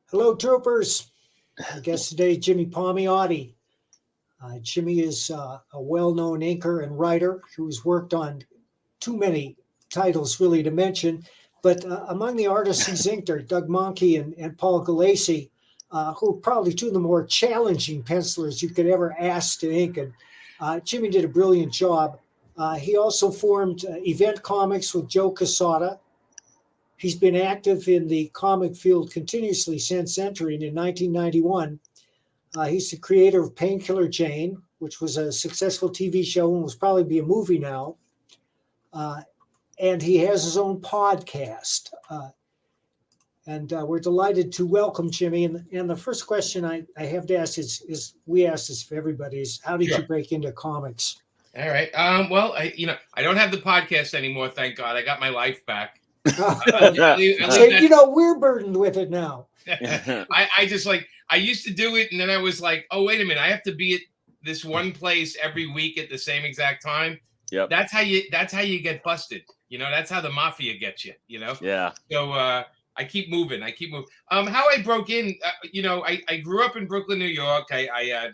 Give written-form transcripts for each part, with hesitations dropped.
Hello, troopers. Our guest today, Jimmy Palmiotti. Jimmy is a well-known inker and writer who's worked on too many titles really to mention. But among the artists he's inked are Doug Monkey and Paul Galassi, who are probably two of the more challenging pencilers you could ever ask to ink. And Jimmy did a brilliant job. He also formed Event Comics with Joe Quesada. He's been active in the comic field continuously since entering in 1991. He's the creator of Painkiller Jane, which was a successful TV show and will probably be a movie now. And he has his own podcast. And we're delighted to welcome Jimmy. And the first question I have to ask is we ask this for everybody, is how did you break into comics? All right. Well, I don't have the podcast anymore. Thank God. I got my life back. We're burdened with it now. I used to do it, and then I was like, oh, wait a minute, I have to be at this one place every week at the same exact time. Yep. That's how you get busted. That's how the mafia gets you. Yeah. So I keep moving. How I broke in, I grew up in Brooklyn, New York. I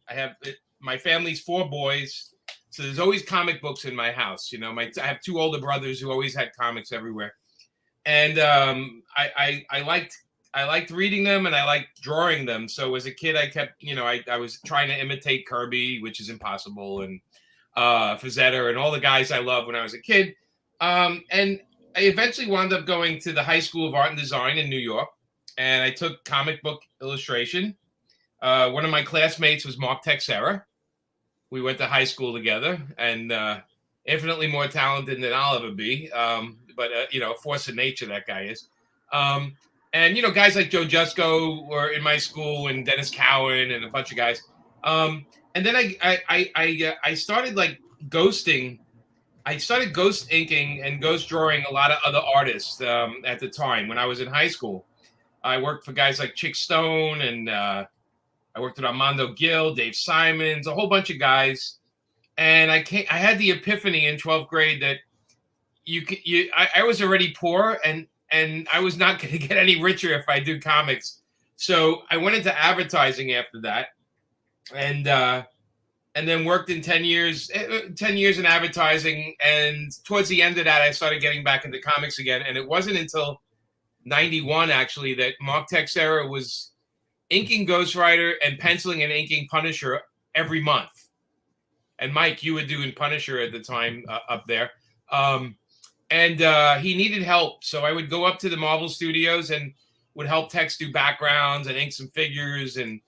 have my family's 4 boys. So there's always comic books in my house. I have 2 older brothers who always had comics everywhere. And I liked reading them, and I liked drawing them. So as a kid, I kept, I was trying to imitate Kirby, which is impossible, and Frazetta and all the guys I loved when I was a kid. And I eventually wound up going to the High School of Art and Design in New York, and I took comic book illustration. One of my classmates was Mark Texera. We went to high school together, and infinitely more talented than I'll ever be. But a force of nature, that guy is. And guys like Joe Jusko were in my school, and Dennis Cowan and a bunch of guys. And then I started like ghosting. I started ghost inking and ghost drawing a lot of other artists at the time when I was in high school. I worked for guys like Chick Stone, and I worked with Armando Gil, Dave Simons, a whole bunch of guys. And I had the epiphany in 12th grade that I was already poor, and I was not going to get any richer if I do comics. So I went into advertising after that, and then worked in 10 years in advertising. And towards the end of that, I started getting back into comics again. And it wasn't until 91 actually that Mark Texera was inking Ghost Rider and penciling and inking Punisher every month. And Mike, you were doing Punisher at the time up there. And he needed help. So I would go up to the Marvel Studios and would help Tex do backgrounds and ink some figures. And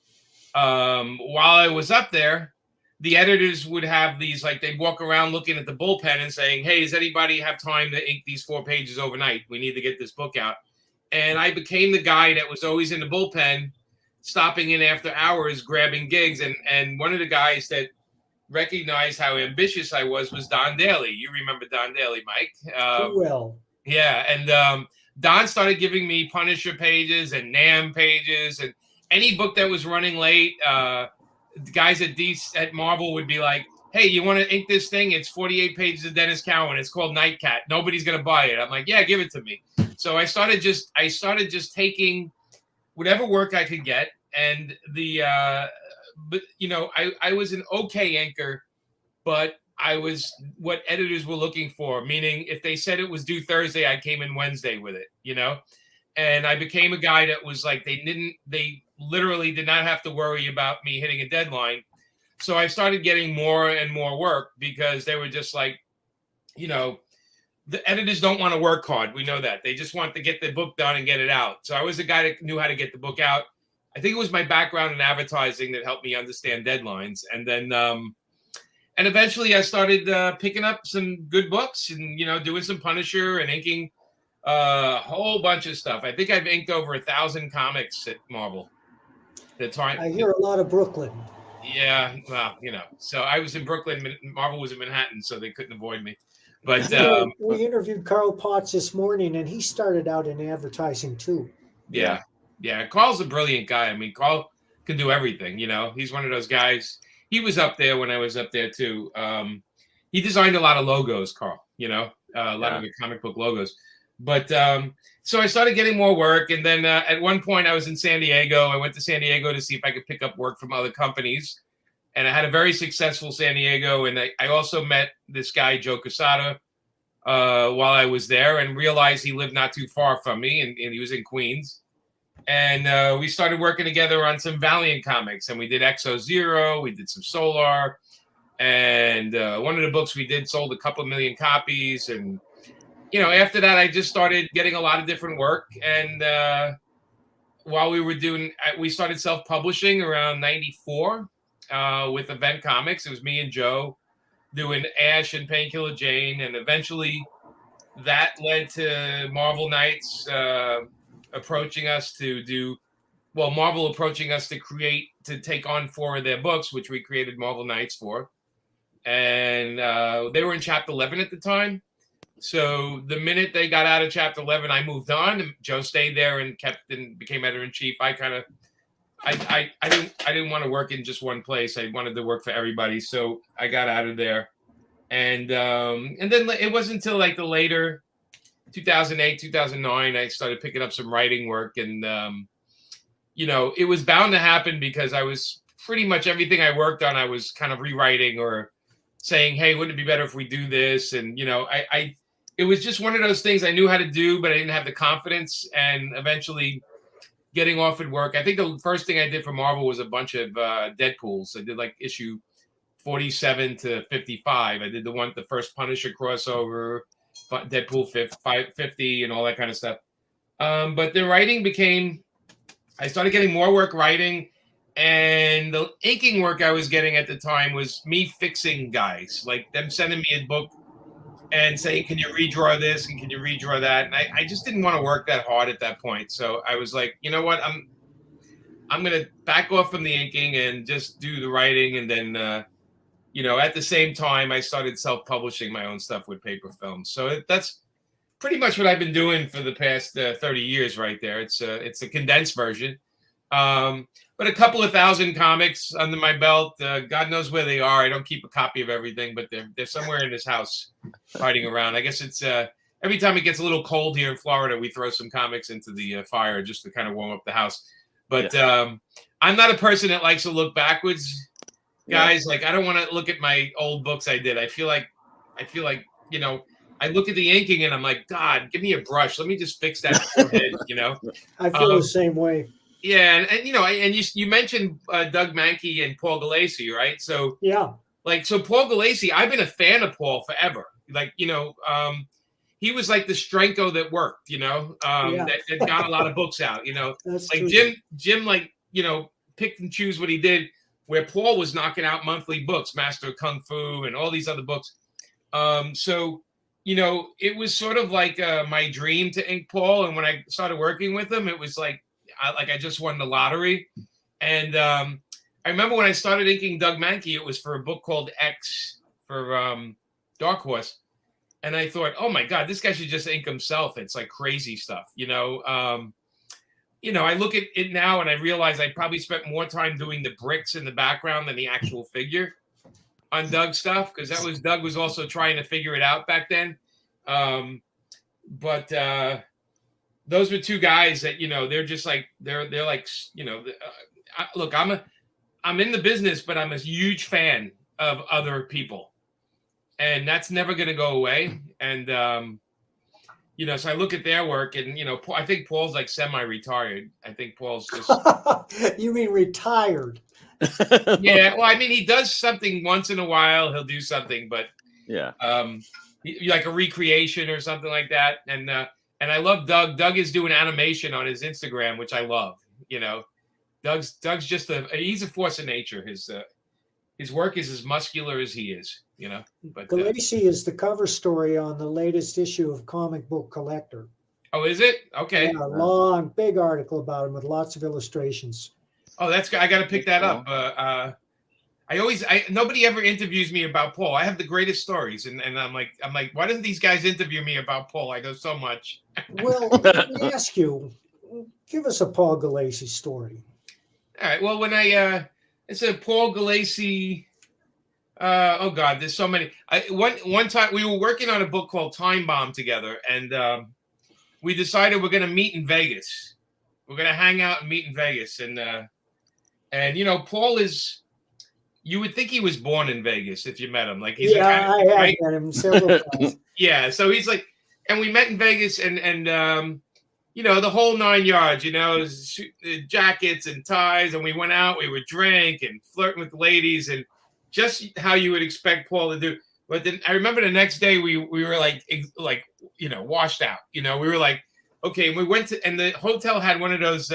while I was up there, the editors would have these, like, they'd walk around looking at the bullpen and saying, hey, does anybody have time to ink these 4 pages overnight? We need to get this book out. And I became the guy that was always in the bullpen, stopping in after hours, grabbing gigs. And one of the guys that recognized how ambitious I was Don Daly. You remember Don Daly, Mike? Well. Yeah, and Don started giving me Punisher pages and Nam pages, and any book that was running late, the guys at Marvel would be like, hey, you want to ink this thing? It's 48 pages of Dennis Cowan. It's called Nightcat. Nobody's going to buy it. I'm like, yeah, give it to me. So I started just taking whatever work I could get. And but I was an okay anchor, but I was what editors were looking for, meaning if they said it was due Thursday, I came in Wednesday with it, and I became a guy that was like, they literally did not have to worry about me hitting a deadline. So I started getting more and more work because they were just like, the editors don't want to work hard. We know that. They just want to get the book done and get it out. So I was the guy that knew how to get the book out. I think it was my background in advertising that helped me understand deadlines. And then, and eventually I started picking up some good books and, doing some Punisher and inking a whole bunch of stuff. I think I've inked over 1,000 comics at Marvel. I hear a lot of Brooklyn. Yeah, well, so I was in Brooklyn. Marvel was in Manhattan, so they couldn't avoid me. But we interviewed Carl Potts this morning, and he started out in advertising too. Yeah. Carl's a brilliant guy. I mean, Carl can do everything. He's one of those guys. He was up there when I was up there too. He designed a lot of logos, Carl. A lot of the comic book logos. But so I started getting more work, and then at one point I was in San Diego. I went to San Diego to see if I could pick up work from other companies, and I had a very successful San Diego. And I also met this guy Joe Quesada while I was there, and realized he lived not too far from me, and he was in Queens. And we started working together on some Valiant comics, and we did Exo Zero, we did some Solar, and one of the books we did sold a couple of million copies. And after that, I just started getting a lot of different work. And while we started self-publishing around '94 with Event Comics. It was me and Joe doing Ash and Painkiller Jane, and eventually that led to Marvel Knights approaching us Marvel approaching us to take on 4 of their books, which we created Marvel Knights for. And they were in chapter 11 at the time. So the minute they got out of chapter 11, I moved on, and Joe stayed there and became editor-in-chief. I didn't want to work in just one place. I wanted to work for everybody. So I got out of there. And then it wasn't until like the later 2008, 2009, I started picking up some writing work. And, it was bound to happen because I was pretty much everything I worked on, I was kind of rewriting or saying, hey, wouldn't it be better if we do this? And, it was just one of those things I knew how to do, but I didn't have the confidence. And eventually getting offered work. I think the first thing I did for Marvel was a bunch of Deadpools. I did like issue 47 to 55. I did the first Punisher crossover, Deadpool 50 and all that kind of stuff. But the writing I started getting more work writing, and the inking work I was getting at the time was me fixing guys, like them sending me a book and saying, can you redraw this and can you redraw that? And I just didn't want to work that hard at that point. So I was like, you know what, I'm going to back off from the inking and just do the writing. And then, at the same time, I started self-publishing my own stuff with paper films. So that's pretty much what I've been doing for the past 30 years right there. It's a condensed version. But a couple of thousand comics under my belt. God knows where they are. I don't keep a copy of everything, but they're somewhere in this house hiding around. I guess it's every time it gets a little cold here in Florida, we throw some comics into the fire just to kind of warm up the house. But I'm not a person that likes to look backwards, guys. Like, I don't want to look at my old books I did. I feel like I look at the inking and I'm like, God, give me a brush. Let me just fix that forehead, I feel the same way. Yeah, and you mentioned Doug Mankey and Paul Galassi, right? So yeah, so Paul Galassi, I've been a fan of Paul forever. Like, he was like the Strenko that worked, that got a lot of books out, That's like true. Jim, like, picked and choose what he did, where Paul was knocking out monthly books, Master of Kung Fu and all these other books. So, it was sort of like my dream to ink Paul. And when I started working with him, it was like I just won the lottery. And I remember when I started inking Doug Mankey, it was for a book called X for Dark Horse. And I thought, oh my God, this guy should just ink himself. It's like crazy stuff, I look at it now and I realize I probably spent more time doing the bricks in the background than the actual figure on Doug's stuff, because Doug was also trying to figure it out back then. But those were two guys that, they're just like, they're like, look, I'm in the business, but I'm a huge fan of other people, and that's never going to go away. And, so I look at their work and, I think Paul's like semi-retired. I think Paul's just. You mean retired? Yeah. Well, I mean, he does something once in a while. He'll do something, but yeah. Like a recreation or something like that. And I love Doug. Doug is doing animation on his Instagram, which I love. Doug's just he's a force of nature. His work is as muscular as he is. But Galassi is the cover story on the latest issue of Comic Book Collector. Oh, is it? Okay. Yeah, a long, big article about him with lots of illustrations. Oh, that's good. I got to pick that up. Nobody ever interviews me about Paul. I have the greatest stories, and I'm like, why doesn't these guys interview me about Paul? I know so much. Well, let me ask you, give us a Paul Galassi story. All right. Well, when it's a Paul Galassi. Oh God, there's so many. One time we were working on a book called Time Bomb together, and we decided we're going to meet in Vegas. We're going to hang out and meet in Vegas. And you know, Paul is, you would think he was born in Vegas if you met him. Like he's yeah, I have met him several times. Yeah, so he's like, and we met in Vegas, and you know, the whole 9 yards. You know, jackets and ties, and we went out. We would drink and flirt with ladies, and just how you would expect Paul to do. But then I remember the next day we were like you know, washed out. You know, we were like, okay, and we went to, and the hotel had one of those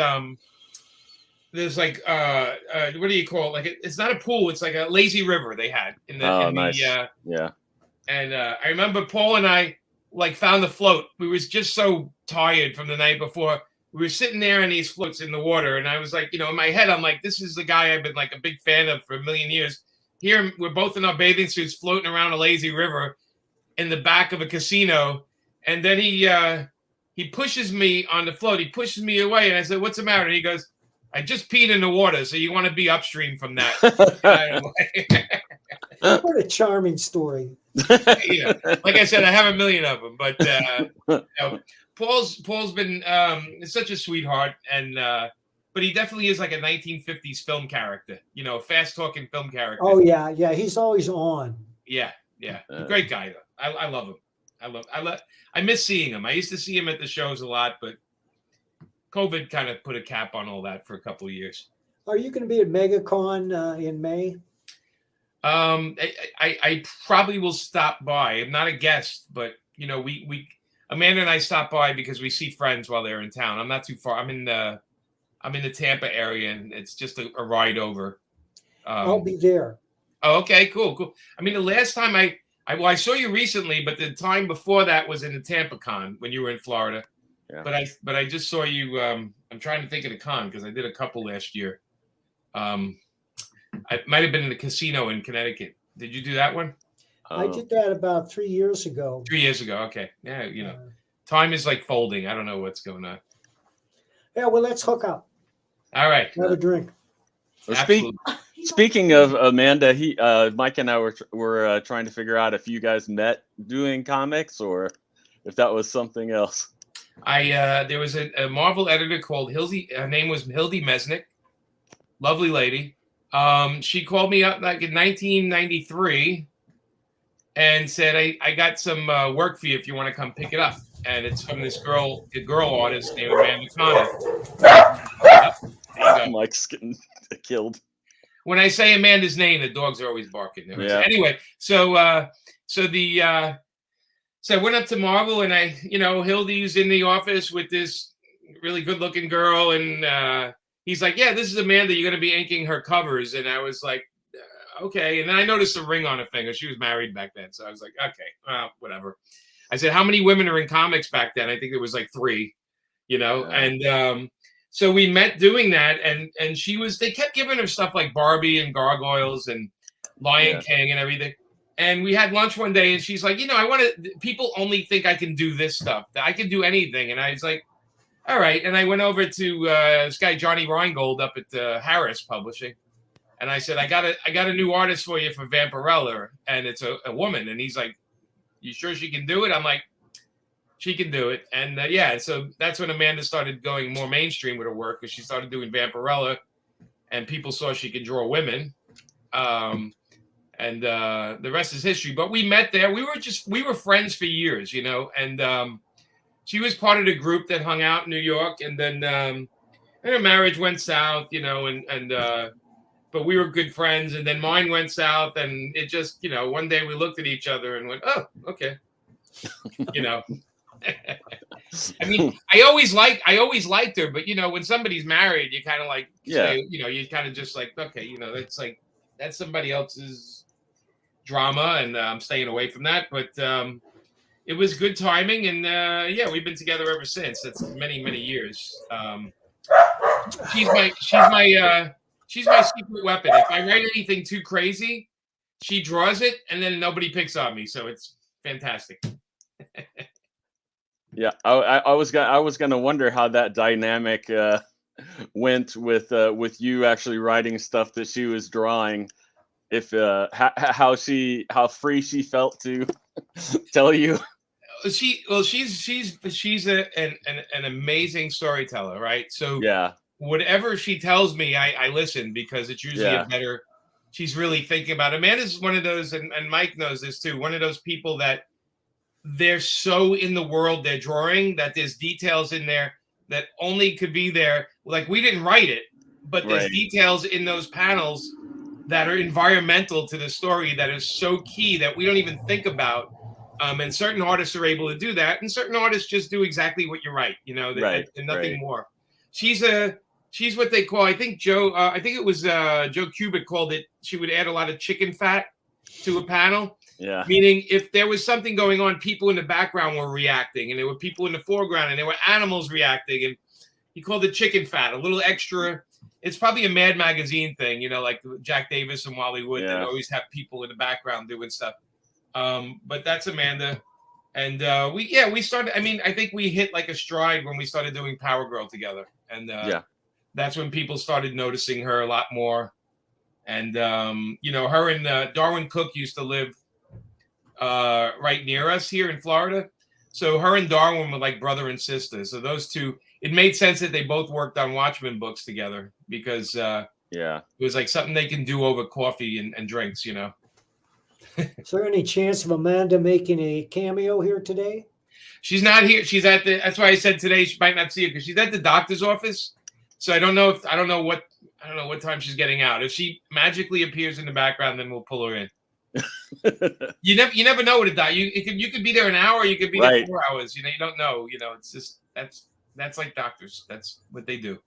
there's like what do you call it? Like it's not a pool, it's like a lazy river they had in the nice. Yeah. And I remember Paul and I like found the float. We was just so tired from the night before. We were sitting there in these floats in the water, and I was like, you know, in my head, I'm like, this is the guy I've been like a big fan of for a million years. Here we're both in our bathing suits floating around a lazy river in the back of a casino. And then he pushes me on the float. He pushes me away, and I said, "What's the matter?" And he goes, "I just peed in the water, so you want to be upstream from that." What a charming story. Yeah, like I said, I have a million of them, but you know, Paul's been such a sweetheart, and but he definitely is like a 1950s film character, you know, fast talking film character. Oh yeah, he's always on. Yeah, great guy though. I love him. I miss seeing him. I used to see him at the shows a lot, but COVID kind of put a cap on all that for a couple of years. Are you going to be at MegaCon in May? I probably will stop by. I'm not a guest, but you know, we Amanda and I stop by because we see friends while they're in town. I'm not too far. I'm in the Tampa area, and it's just a ride over. I'll be there. Oh, okay, cool. I mean, the last time I saw you recently, but the time before that was in the Tampa Con when you were in Florida. Yeah. But I just saw you. I'm trying to think of the con because I did a couple last year. I might have been in the casino in Connecticut. Did you do that one? I did that about 3 years ago. 3 years ago. Okay. Yeah, you know, time is like folding. I don't know what's going on. Yeah, well, let's hook up. All right. Have a drink. Well, speaking of Amanda, Mike and I were trying to figure out if you guys met doing comics or if that was something else. There was a Marvel editor called Hildy. Her name was Hildy Mesnick. Lovely lady. She called me up like in 1993 and said, I got some work for you if you want to come pick it up. And it's from this girl artist named Amanda Connor. Mike's getting killed. When I say Amanda's name, the dogs are always barking. Yeah. Anyway, so I went up to Marvel, and Hildy's in the office with this really good-looking girl, and he's like, "Yeah, this is Amanda. You're going to be inking her covers." And I was like, "Okay." And then I noticed a ring on her finger. She was married back then, so I was like, "Okay, whatever." I said, "How many women are in comics back then?" I think there was like 3, and so we met doing that, and they kept giving her stuff like Barbie and Gargoyles and Lion King and everything. And we had lunch one day, and she's like, people only think I can do this stuff. That I can do anything. And I was like, all right. And I went over to this guy, Johnny Reingold, up at Harris Publishing. And I said, I got a new artist for you for Vampirella. And it's a woman. And he's like, you sure she can do it? I'm like, she can do it. And so that's when Amanda started going more mainstream with her work, because she started doing Vampirella, and people saw she could draw women. And the rest is history. But we met there. We were friends for years, and she was part of the group that hung out in New York. And then her marriage went south, but we were good friends. And then mine went south, and it just, one day we looked at each other and went, oh, okay. I mean, I always liked her, but when somebody's married, you kind of like, say, you kind of just like, okay, it's like, that's somebody else's drama, and I'm staying away from that. But it was good timing, and we've been together ever since. That's many, many years. She's my secret weapon. If I write anything too crazy, she draws it, and then nobody picks on me. So it's fantastic. Yeah, I was gonna wonder how that dynamic went with you actually writing stuff that she was drawing. If how free she felt to tell you. she's an amazing storyteller, right? So Yeah. whatever she tells me, I listen, because it's usually Yeah. a better. She's really thinking about it. Amanda's one of those, and Mike knows this too. One of those people that they're so in the world they're drawing that there's details in there that only could be there. Like, we didn't write it, but there's Right. details in those panels that are environmental to the story that is so key that we don't even think about. And certain artists are able to do that, and certain artists just do exactly what you write, you know, Right, and nothing right. more. She's what they call, I think I think it was Joe Kubik called it, she would add a lot of chicken fat to a panel. Yeah. Meaning, if there was something going on, people in the background were reacting, and there were people in the foreground, and there were animals reacting, and he called it chicken fat, a little extra. It's probably a Mad Magazine thing, you know, like Jack Davis and Wally Wood that always have people in the background doing stuff. But that's Amanda. And we started, I mean, I think we hit like a stride when we started doing Power Girl together. And that's when people started noticing her a lot more. And, you know, her and Darwin Cook used to live right near us here in Florida. So her and Darwin were like brother and sister. So those two, it made sense that they both worked on Watchmen books together, because it was like something they can do over coffee and drinks, you know. Is there any chance of Amanda making a cameo here today? She's not here. She's at the. That's why I said today she might not see it, because she's at the doctor's office. So I don't know what time she's getting out. If she magically appears in the background, then we'll pull her in. You never know what it does. You could be there an hour. You could be there 4 hours. You know, you don't know. You know, it's just that's like doctors. That's what they do.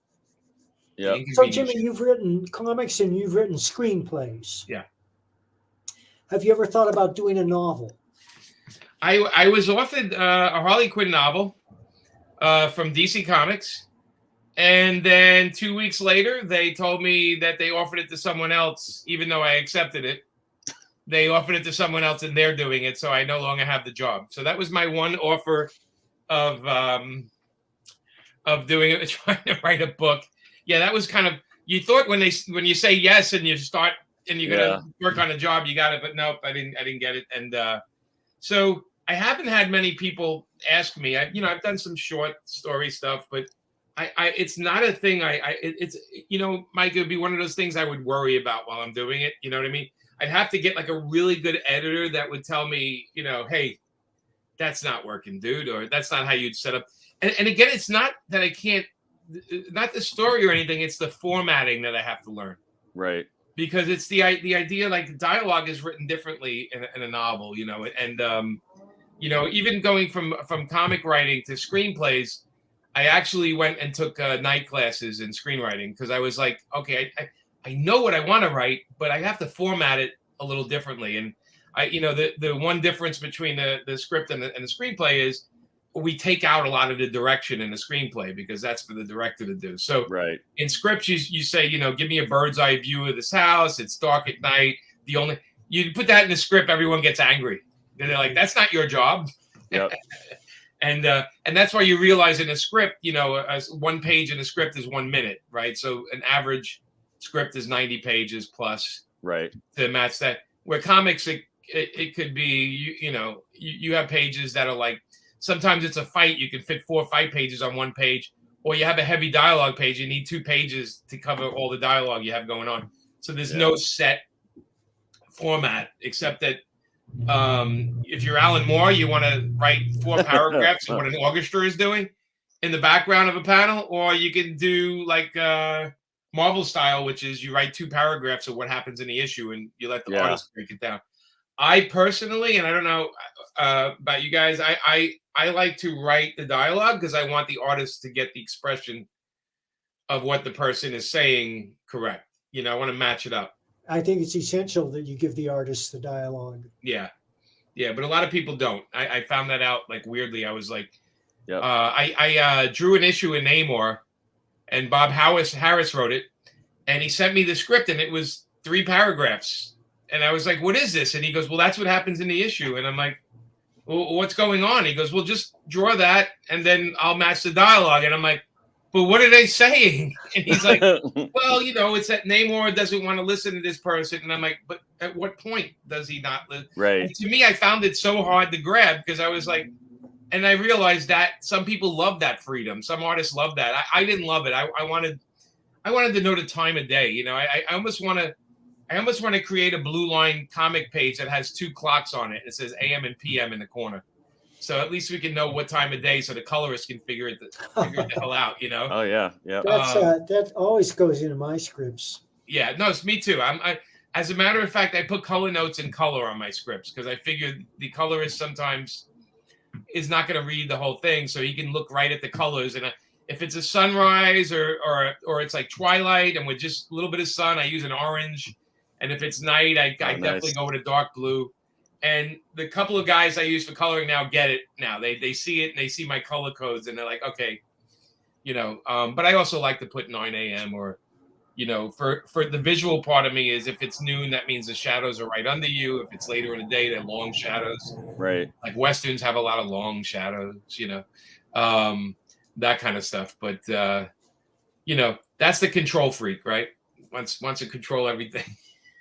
Yeah. So Jimmy, you've written comics and you've written screenplays. Yeah. Have you ever thought about doing a novel? I was offered a Harley Quinn novel from DC Comics, and then 2 weeks later they told me that they offered it to someone else, even though I accepted it. They offered it to someone else and they're doing it, so I no longer have the job. So that was my one offer of doing it, trying to write a book. Yeah, that was kind of, you thought when you say yes and you start and you're gonna work on a job, you got it, but nope, I didn't get it. And so I haven't had many people ask me. I've done some short story stuff, but it's not a thing. It's Mike, it would be one of those things I would worry about while I'm doing it. You know what I mean? I'd have to get like a really good editor that would tell me, you know, hey, that's not working, dude, or that's not how you'd set up. And again, it's not that I can't, not the story or anything. It's the formatting that I have to learn. Right. Because it's the idea, like, the dialogue is written differently in a novel, you know, and even going from comic writing to screenplays, I actually went and took night classes in screenwriting, because I was like, okay, I know what I want to write, but I have to format it a little differently. And the one difference between the script and the screenplay is we take out a lot of the direction in the screenplay, because that's for the director to do. So in scripts, you say, give me a bird's eye view of this house. It's dark at night. You put that in the script, everyone gets angry. They're like, that's not your job. Yep. And that's why you realize in a script, as one page in a script is 1 minute, right? So an average script is 90 pages plus, right, to match that. Where comics, it could be, you have pages that are like, sometimes it's a fight, you can fit 4 or 5 pages on one page, or you have a heavy dialogue page, you need 2 pages to cover all the dialogue you have going on. So there's no set format, except that if you're Alan Moore, you want to write 4 paragraphs of what an orchestra is doing in the background of a panel, or you can do like Marvel style, which is you write 2 paragraphs of what happens in the issue and you let the artist break it down. I personally, and I don't know about you guys, I like to write the dialogue because I want the artist to get the expression of what the person is saying correct. I want to match it up. I think it's essential that you give the artist the dialogue. Yeah, but a lot of people don't. I found that out like weirdly. I was like, I drew an issue in Namor, and Bob Harris wrote it, and he sent me the script, and it was 3 paragraphs. And I was like, what is this? And he goes, well, that's what happens in the issue. And I'm like, well, what's going on? He goes, well, just draw that, and then I'll match the dialogue. And I'm like, but what are they saying? And he's like, well, it's that Namor doesn't want to listen to this person. And I'm like, but at what point does he not listen? Right. And to me, I found it so hard to grab, because I was like, and I realized that some people love that freedom. Some artists love that. I didn't love it. I wanted to know the time of day. You know, I almost want to create a blue line comic page that has 2 clocks on it. It says AM and PM in the corner. So at least we can know what time of day, so the colorist can figure it the hell out, you know. Oh yeah, yeah. That always goes into my scripts. Yeah, no, it's me too. As a matter of fact, I put color notes in color on my scripts because I figured the colorist sometimes is not going to read the whole thing, so he can look right at the colors. And if it's a sunrise or it's like twilight and with just a little bit of sun, I use an orange. And if it's night, I definitely go with a dark blue. And the couple of guys I use for coloring now get it now. They see it and they see my color codes and they're like, okay, you know. But I also like to put 9 a.m. or, you know, for the visual part of me is if it's noon, that means the shadows are right under you. If it's later in the day, they're long shadows. Right. Like Westerns have a lot of long shadows, you know, that kind of stuff. But, you know, that's the control freak, right? Wants to control everything.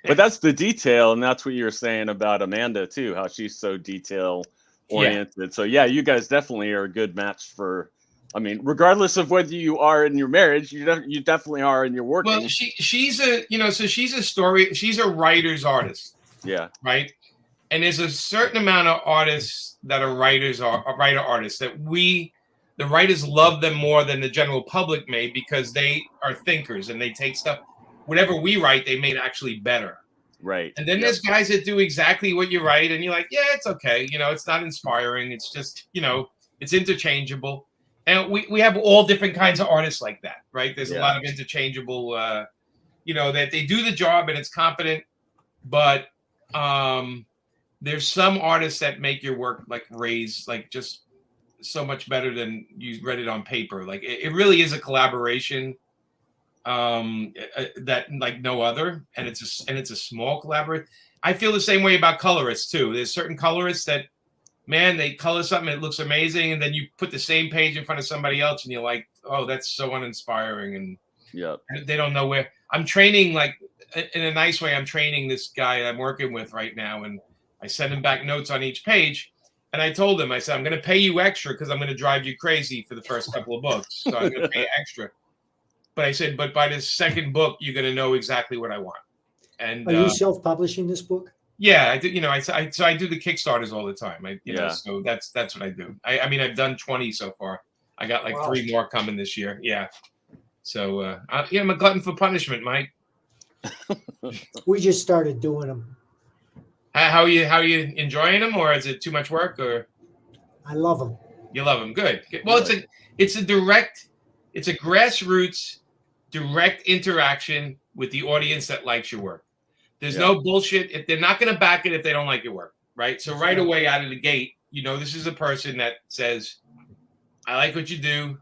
But that's the detail, and that's what you were saying about Amanda too, how she's so detail oriented. Yeah. So yeah, you guys definitely are a good match for. I mean, regardless of whether you are in your marriage, you definitely are in your working. Well, she's a writer's artist. Yeah. Right. And there's a certain amount of artists that are writer artists that the writers love them more than the general public may, because they are thinkers and they take stuff. Whatever we write, they made actually better. Right. And then there's guys that do exactly what you write, and you're like, yeah, it's okay. You know, it's not inspiring. It's just, you know, it's interchangeable. And we have all different kinds of artists like that, right? There's a lot of interchangeable, you know, that they do the job and it's competent, but there's some artists that make your work like raise, like just so much better than you read it on paper. Like it really is a collaboration. That like no other, and it's a small collaboration. I feel the same way about colorists too. There's certain colorists that, man, they color something, it looks amazing, and then you put the same page in front of somebody else, and you're like, oh, that's so uninspiring, and they don't know where. I'm training, like in a nice way. I'm training this guy I'm working with right now, and I send him back notes on each page. And I told him, I said, I'm going to pay you extra because I'm going to drive you crazy for the first couple of books, so I'm going to pay you extra. But I said, but by the second book, you're going to know exactly what I want. And are you self-publishing this book? Yeah, I do. You know, I do the Kickstarters all the time. You know, so that's what I do. I mean, I've done 20 so far. I got like 3 more coming this year. Yeah. So I'm a glutton for punishment, Mike. We just started doing them. How are you enjoying them, or is it too much work? Or I love them. You love them. Good. Well, it's a grassroots direct interaction with the audience that likes your work. There's no bullshit. If they're not going to back it if they don't like your work, right? So right away out of the gate, you know, this is a person that says, I like what you do.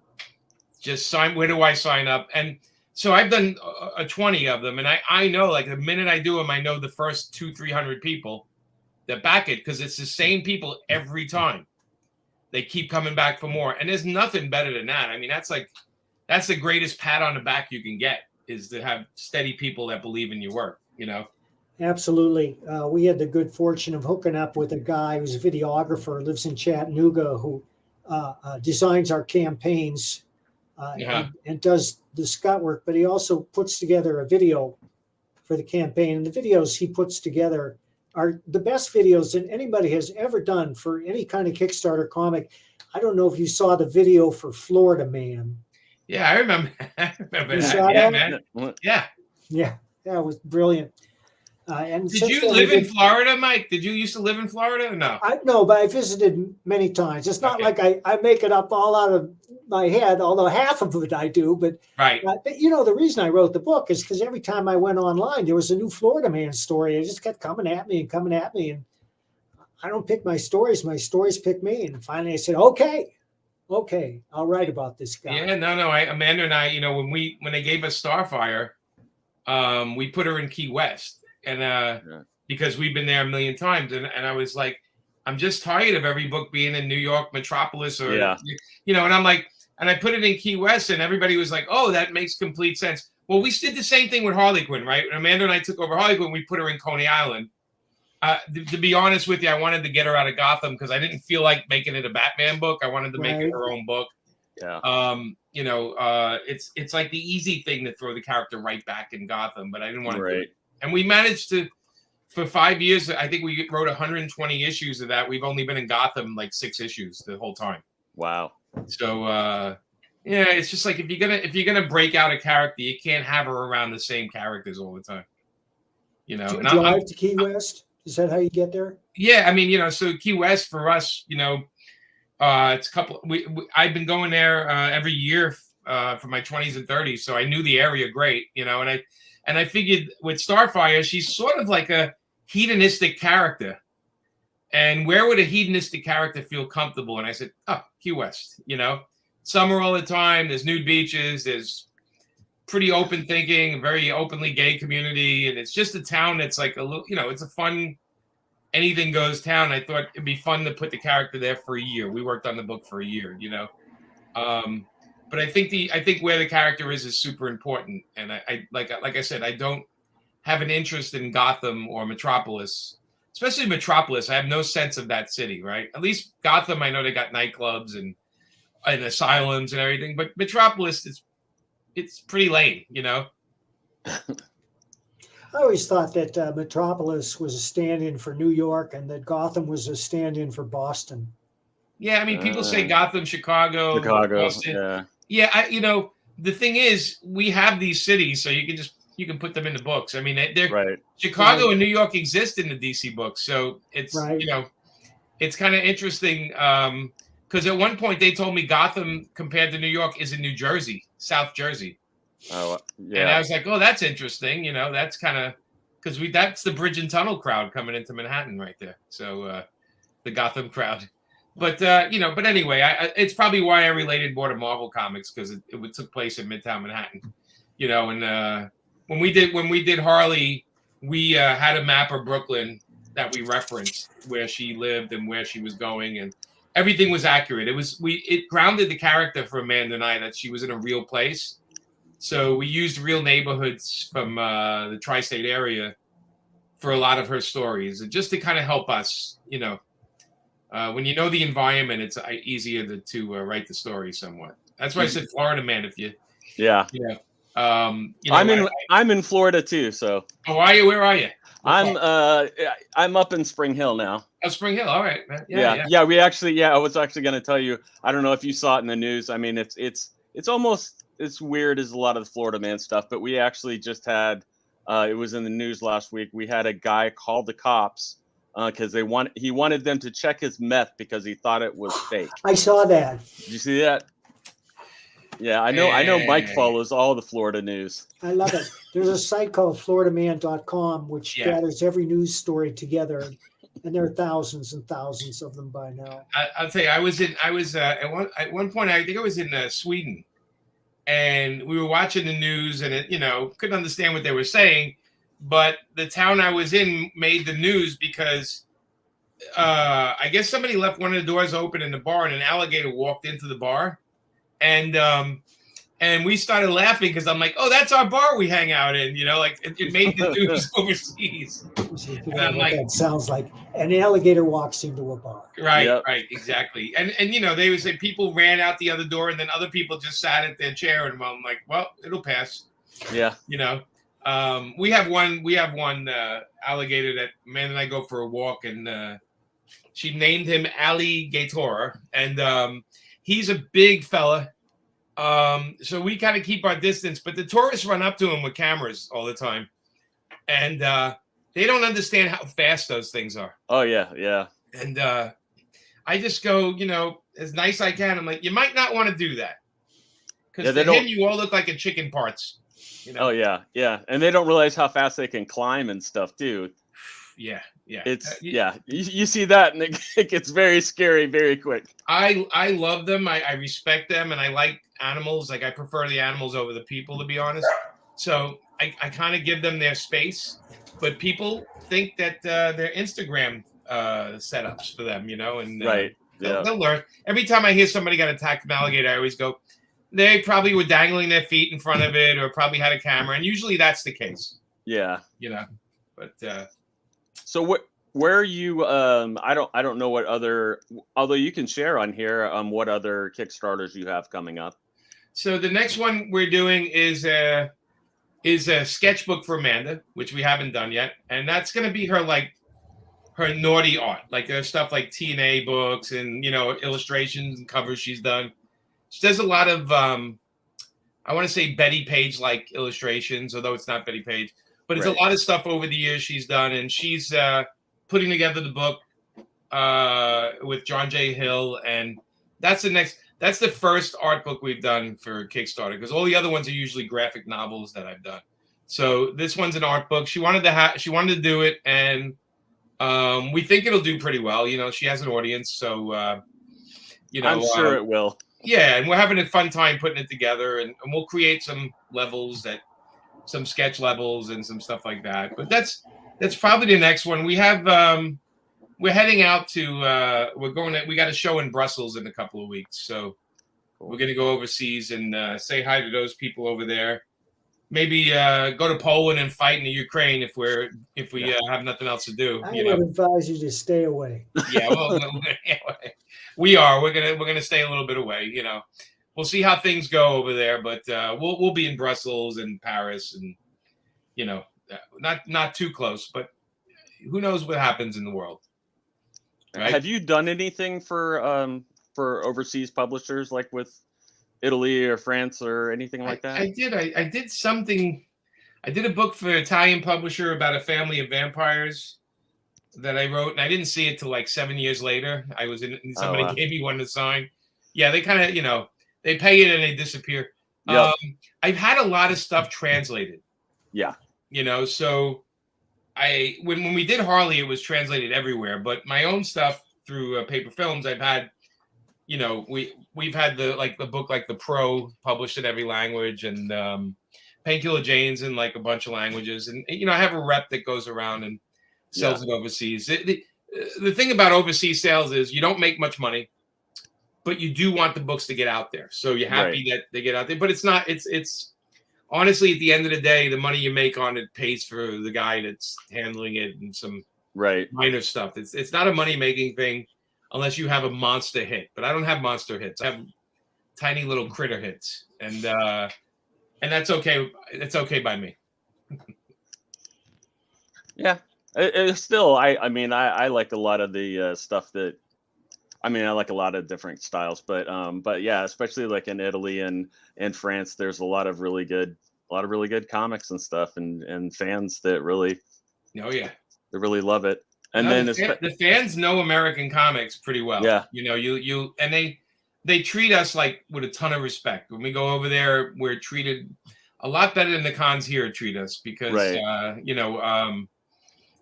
Just sign. Where do I sign up? And so I've done 20 of them. And I know, like, the minute I do them, I know the first 200-300 people that back it, because it's the same people every time. They keep coming back for more. And there's nothing better than that. I mean, that's the greatest pat on the back you can get, is to have steady people that believe in your work, you know? Absolutely. We had the good fortune of hooking up with a guy who's a videographer, lives in Chattanooga, who designs our campaigns and does the scut work, but he also puts together a video for the campaign. And the videos he puts together are the best videos that anybody has ever done for any kind of Kickstarter comic. I don't know if you saw the video for Florida Man. Yeah, I remember. You saw that? Man. Yeah. Yeah, it was brilliant. And did you live in Florida, Mike? Did you used to live in Florida or no? No, but I visited many times. It's not like I make it up all out of my head, although half of it I do. But but, you know, the reason I wrote the book is because every time I went online, there was a new Florida Man story. It just kept coming at me. And I don't pick my stories pick me. And finally I said, okay, I'll write about this guy. Yeah, no. Amanda and I, you know, when they gave us Starfire, we put her in Key West. And because we've been there a million times, and I was like, I'm just tired of every book being in New York Metropolis, or you know, and I'm like, and I put it in Key West, and everybody was like, oh, that makes complete sense. Well, we did the same thing with Harley Quinn, right? When Amanda and I took over Harley Quinn, we put her in Coney Island, To be honest with you, I wanted to get her out of Gotham because I didn't feel like making it a Batman book. I wanted to make it her own book. Yeah. You know, it's like the easy thing to throw the character right back in Gotham, but I didn't want to do it. And we managed to, for 5 years, I think we wrote 120 issues of that. We've only been in Gotham like 6 issues the whole time. Wow. So yeah, it's just like if you're gonna break out a character, you can't have her around the same characters all the time. You know, Do you drive to Key West? Is that how you get there? Yeah, I mean, you know, so Key West for us, you know, it's a couple. I've been going there every year for my 20s and 30s, so I knew the area great, you know, and I figured with Starfire, she's sort of like a hedonistic character. And where would a hedonistic character feel comfortable? And I said, oh, Key West, you know, summer all the time. There's nude beaches. There's pretty open thinking, very openly gay community. And it's just a town that's like a little, you know, it's a fun, anything goes town. I thought it'd be fun to put the character there for a year. We worked on the book for a year, you know. But I think where the character is super important. And I like I said, I don't have an interest in Gotham or Metropolis. Especially Metropolis, I have no sense of that city, right? At least Gotham, I know they got nightclubs and asylums and everything, but Metropolis it's pretty lame, you know. I always thought that Metropolis was a stand-in for New York, and that Gotham was a stand-in for Boston. Yeah, I mean, people say Gotham, Chicago, Boston. Yeah, you know, the thing is, we have these cities, so you can put them in the books. I mean, they're right. Chicago and New York exist in the DC books, so it's you know, it's kind of interesting because at one point they told me Gotham compared to New York is in New Jersey, South Jersey. Oh, yeah. And I was like, oh, that's interesting. You know, that's kind of because that's the bridge and tunnel crowd coming into Manhattan right there. So the Gotham crowd. But you know, but anyway, it's probably why I related more to Marvel Comics because it took place in Midtown Manhattan. You know, and when we did Harley, we had a map of Brooklyn that we referenced where she lived and where she was going, and everything was accurate. It grounded the character for Amanda and I that she was in a real place. So we used real neighborhoods from the tri-state area for a lot of her stories, and just to kind of help us, you know, when you know the environment, it's easier to write the story somewhat. That's why I said Florida Man. If you, you know, you know, I'm in Florida too. So. Oh, are you? Where are you? I'm up in Spring Hill now. Oh, Spring Hill. All right, man. Yeah. We actually, I was actually going to tell you. I don't know if you saw it in the news. I mean, it's almost as weird as a lot of the Florida Man stuff. But we actually just had. It was in the news last week. We had a guy call the cops because he wanted them to check his meth because he thought it was fake. I saw that. Did you see that? Yeah, I know Mike follows all the Florida news. I love it. There's a site called floridaman.com which gathers every news story together, and there are thousands and thousands of them by now. I'll tell you, I was at one point, I think I was in Sweden, and we were watching the news, and it, you know, couldn't understand what they were saying, but the town I was in made the news because I guess somebody left one of the doors open in the bar, and an alligator walked into the bar. And we started laughing because I'm like, oh, that's our bar we hang out in, you know, like it made the news overseas. And I'm like, that sounds like an alligator walks into a bar. Right, right, exactly. And you know, they would say people ran out the other door, and then other people just sat at their chair, and I'm like, well, it'll pass. Yeah, you know, we have one alligator that man and I go for a walk, and she named him Alligator, and he's a big fella. So we kind of keep our distance, but the tourists run up to him with cameras all the time, and they don't understand how fast those things are. Oh yeah. And I just go, you know, as nice I can. I'm like, you might not want to do that because to him, you all look like a chicken parts. You know? Oh yeah, and they don't realize how fast they can climb and stuff too. Yeah. It's you see that, and it gets very scary very quick. I love them. I respect them, and I like animals. Like I prefer the animals over the people, to be honest. So I kind of give them their space, but people think that they're Instagram setups for them, you know, and they'll learn. Every time I hear somebody got attacked from alligator, I always go, they probably were dangling their feet in front of it, or probably had a camera, and usually that's the case. Yeah, you know, but. So where are you? I don't know what other. Although you can share on here, what other Kickstarters you have coming up. So the next one we're doing is a sketchbook for Amanda, which we haven't done yet, and that's going to be her naughty art, like stuff like T&A books and illustrations and covers she's done. She does a lot of I want to say Betty Page like illustrations, although it's not Betty Page, but it's a lot of stuff over the years she's done, and she's putting together the book with John J. Hill, and that's the first art book we've done for Kickstarter, because all the other ones are usually graphic novels that I've done. So this one's an art book. She wanted to do it, and we think it'll do pretty well. She has an audience, so I'm sure it will. Yeah, and we're having a fun time putting it together, and we'll create some levels, some sketch levels and some stuff like that. But that's probably the next one. We have we're heading out to we got a show in Brussels in a couple of weeks, so we're going to go overseas and say hi to those people over there. Maybe go to Poland and fight in the Ukraine if we have nothing else to do. I would advise you to stay away. Yeah, well, we are. We're gonna stay a little bit away. We'll see how things go over there, but we'll be in Brussels and Paris, and not too close, but who knows what happens in the world. Right? Have you done anything for overseas publishers, like with Italy or France or anything like that? I did. I did something. I did a book for an Italian publisher about a family of vampires that I wrote, and I didn't see it till like 7 years later. I was in, and somebody gave me one to sign. Yeah, they kind of, they pay it and they disappear. Yep. I've had a lot of stuff translated. Yeah. So when we did Harley, it was translated everywhere, but my own stuff through Paper Films, I've had, we've had the book, like The Pro, published in every language, and Painkiller Jane's in like a bunch of languages. And, I have a rep that goes around and sells it overseas. The thing about overseas sales is you don't make much money, but you do want the books to get out there. So you're happy that they get out there, but it's honestly, at the end of the day, the money you make on it pays for the guy that's handling it and some minor stuff. It's not a money-making thing unless you have a monster hit. But I don't have monster hits. I have tiny little critter hits, and that's okay. It's okay by me. Yeah, it's still. I mean, I like a lot of the stuff that. I mean, I like a lot of different styles, but yeah, especially like in Italy and France, there's a lot of really good comics and stuff, and fans that really, they really love it. And then the fans know American comics pretty well. Yeah, and they treat us like with a ton of respect. When we go over there, we're treated a lot better than the cons here treat us, because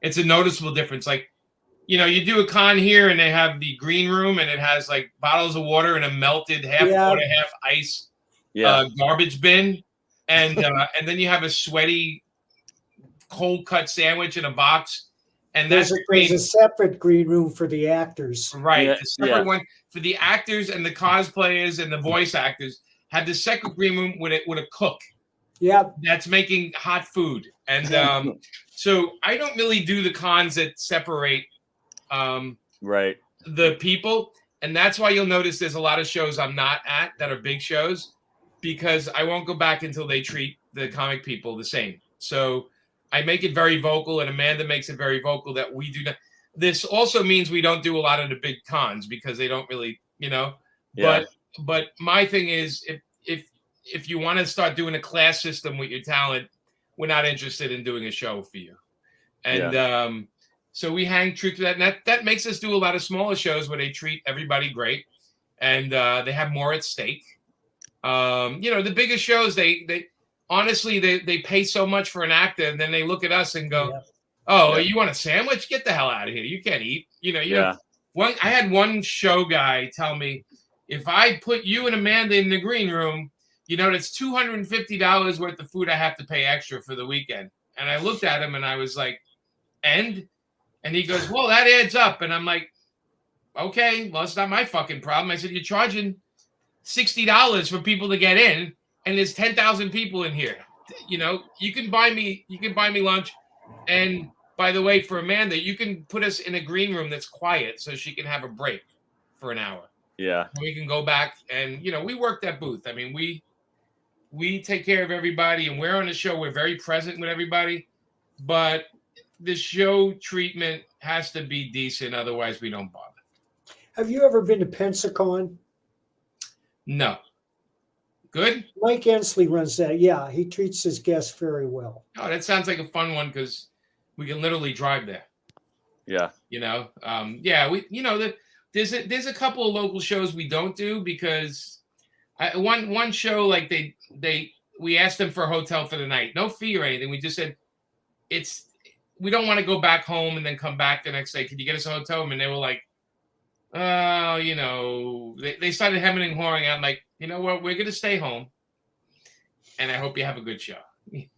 it's a noticeable difference. Like, you do a con here and they have the green room and it has like bottles of water and a melted half water, half ice garbage bin. And then you have a sweaty, cold cut sandwich in a box. And there's a separate green room for the actors. Right. A separate one for the actors and the cosplayers and the voice actors. Have the second green room with a cook. Yeah. That's making hot food. And so I don't really do the cons that separate the people, and that's why you'll notice there's a lot of shows I'm not at that are big shows, because I won't go back until they treat the comic people the same. So I make it very vocal, and Amanda makes it very vocal that we do not. This also means we don't do a lot of the big cons because they don't really, but my thing is, if you want to start doing a class system with your talent, we're not interested in doing a show for you. And so we hang true to that. And that makes us do a lot of smaller shows where they treat everybody great, and they have more at stake. The biggest shows, they honestly, they pay so much for an actor, and then they look at us and go, you want a sandwich? Get the hell out of here. You can't eat. I had one show guy tell me, if I put you and Amanda in the green room, that's $250 worth of food I have to pay extra for the weekend. And I looked at him and I was like, and he goes, well, that adds up. And I'm like, okay, well, it's not my fucking problem. I said, you're charging $60 for people to get in, and there's 10,000 people in here. You can buy me lunch, and by the way, for Amanda, you can put us in a green room that's quiet so she can have a break for an hour. Yeah. We can go back and, we work that booth. I mean, we take care of everybody, and we're on the show. We're very present with everybody, but the show treatment has to be decent. Otherwise, we don't bother. Have you ever been to Pensacon? No. Good? Mike Ensley runs that. Yeah, he treats his guests very well. Oh, that sounds like a fun one because we can literally drive there. Yeah. There's a couple of local shows we don't do because one show, like we asked them for a hotel for the night, no fee or anything. We just said we don't want to go back home and then come back the next day. Could you get us a hotel room? And they were like, they started hemming and hawing out. I'm like, you know what? We're gonna stay home, and I hope you have a good show. And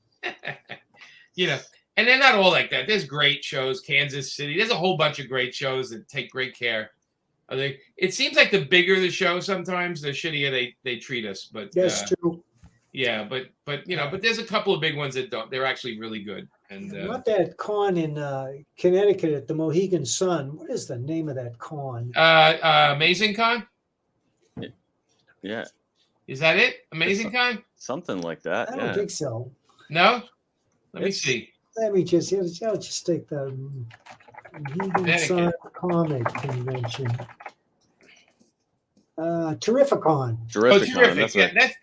they're not all like that. There's great shows, Kansas City. There's a whole bunch of great shows that take great care. It seems like the bigger the show, sometimes the shittier they treat us. But that's true. Yeah, but there's a couple of big ones that don't. They're actually really good. And not that con in Connecticut at the Mohegan Sun. What is the name of that con? Amazing Con. Yeah. Is that it? Amazing Con? Something like that. I don't think so. No. Let me see. Let me I'll just take the Mohegan Sun Comic Convention. Terrificon. Terrific.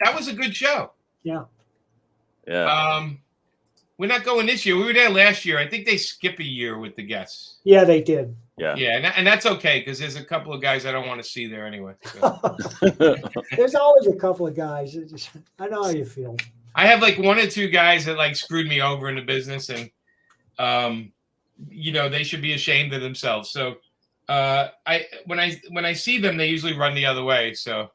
That was a good show. Yeah. Yeah. We're not going this year. We were there last year. I think they skip a year with the guests. Yeah, they did. Yeah. Yeah, and that's okay because there's a couple of guys I don't want to see there anyway. So. There's always a couple of guys. I know how you feel. I have like one or two guys that like screwed me over in the business, and they should be ashamed of themselves. So when I see them, they usually run the other way. So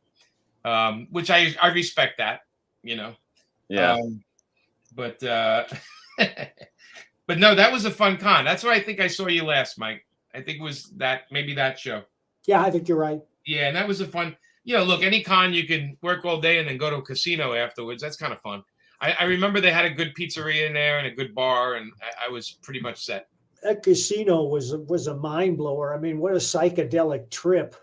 which I respect that, Yeah. But no, that was a fun con. That's where I think I saw you last, Mike. I think it was maybe that show. Yeah, I think you're right. Yeah, and that was a fun. Look, any con you can work all day and then go to a casino afterwards. That's kind of fun. I remember they had a good pizzeria in there and a good bar, and I was pretty much set. That casino was a mind blower. I mean, what a psychedelic trip.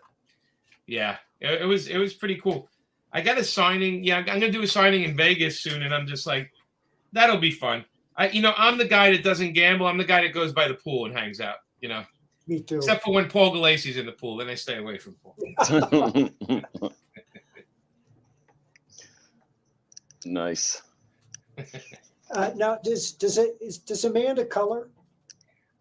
Yeah, it was pretty cool. I got a signing. Yeah, I'm gonna do a signing in Vegas soon, and I'm just like, that'll be fun. I'm the guy that doesn't gamble. I'm the guy that goes by the pool and hangs out. Me too. Except for when Paul Galassy's in the pool, then I stay away from Paul. Nice. Now, does Amanda color?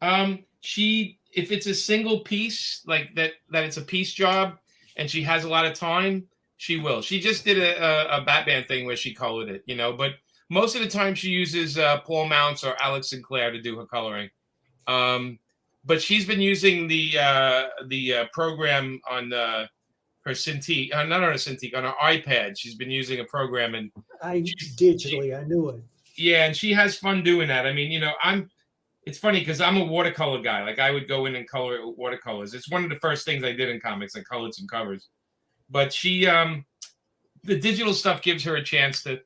If it's a single piece like that it's a piece job, and she has a lot of time, she will. She just did a Batman thing where she colored it, But most of the time, she uses Paul Mounts or Alex Sinclair to do her coloring. But she's been using the program on her Cintiq, not on her Cintiq, on her iPad. She's been using a program, and I knew it. Yeah, and she has fun doing that. I mean, it's funny because I'm a watercolor guy. Like I would go in and color it with watercolors. It's one of the first things I did in comics. I colored some covers, but she, the digital stuff gives her a chance to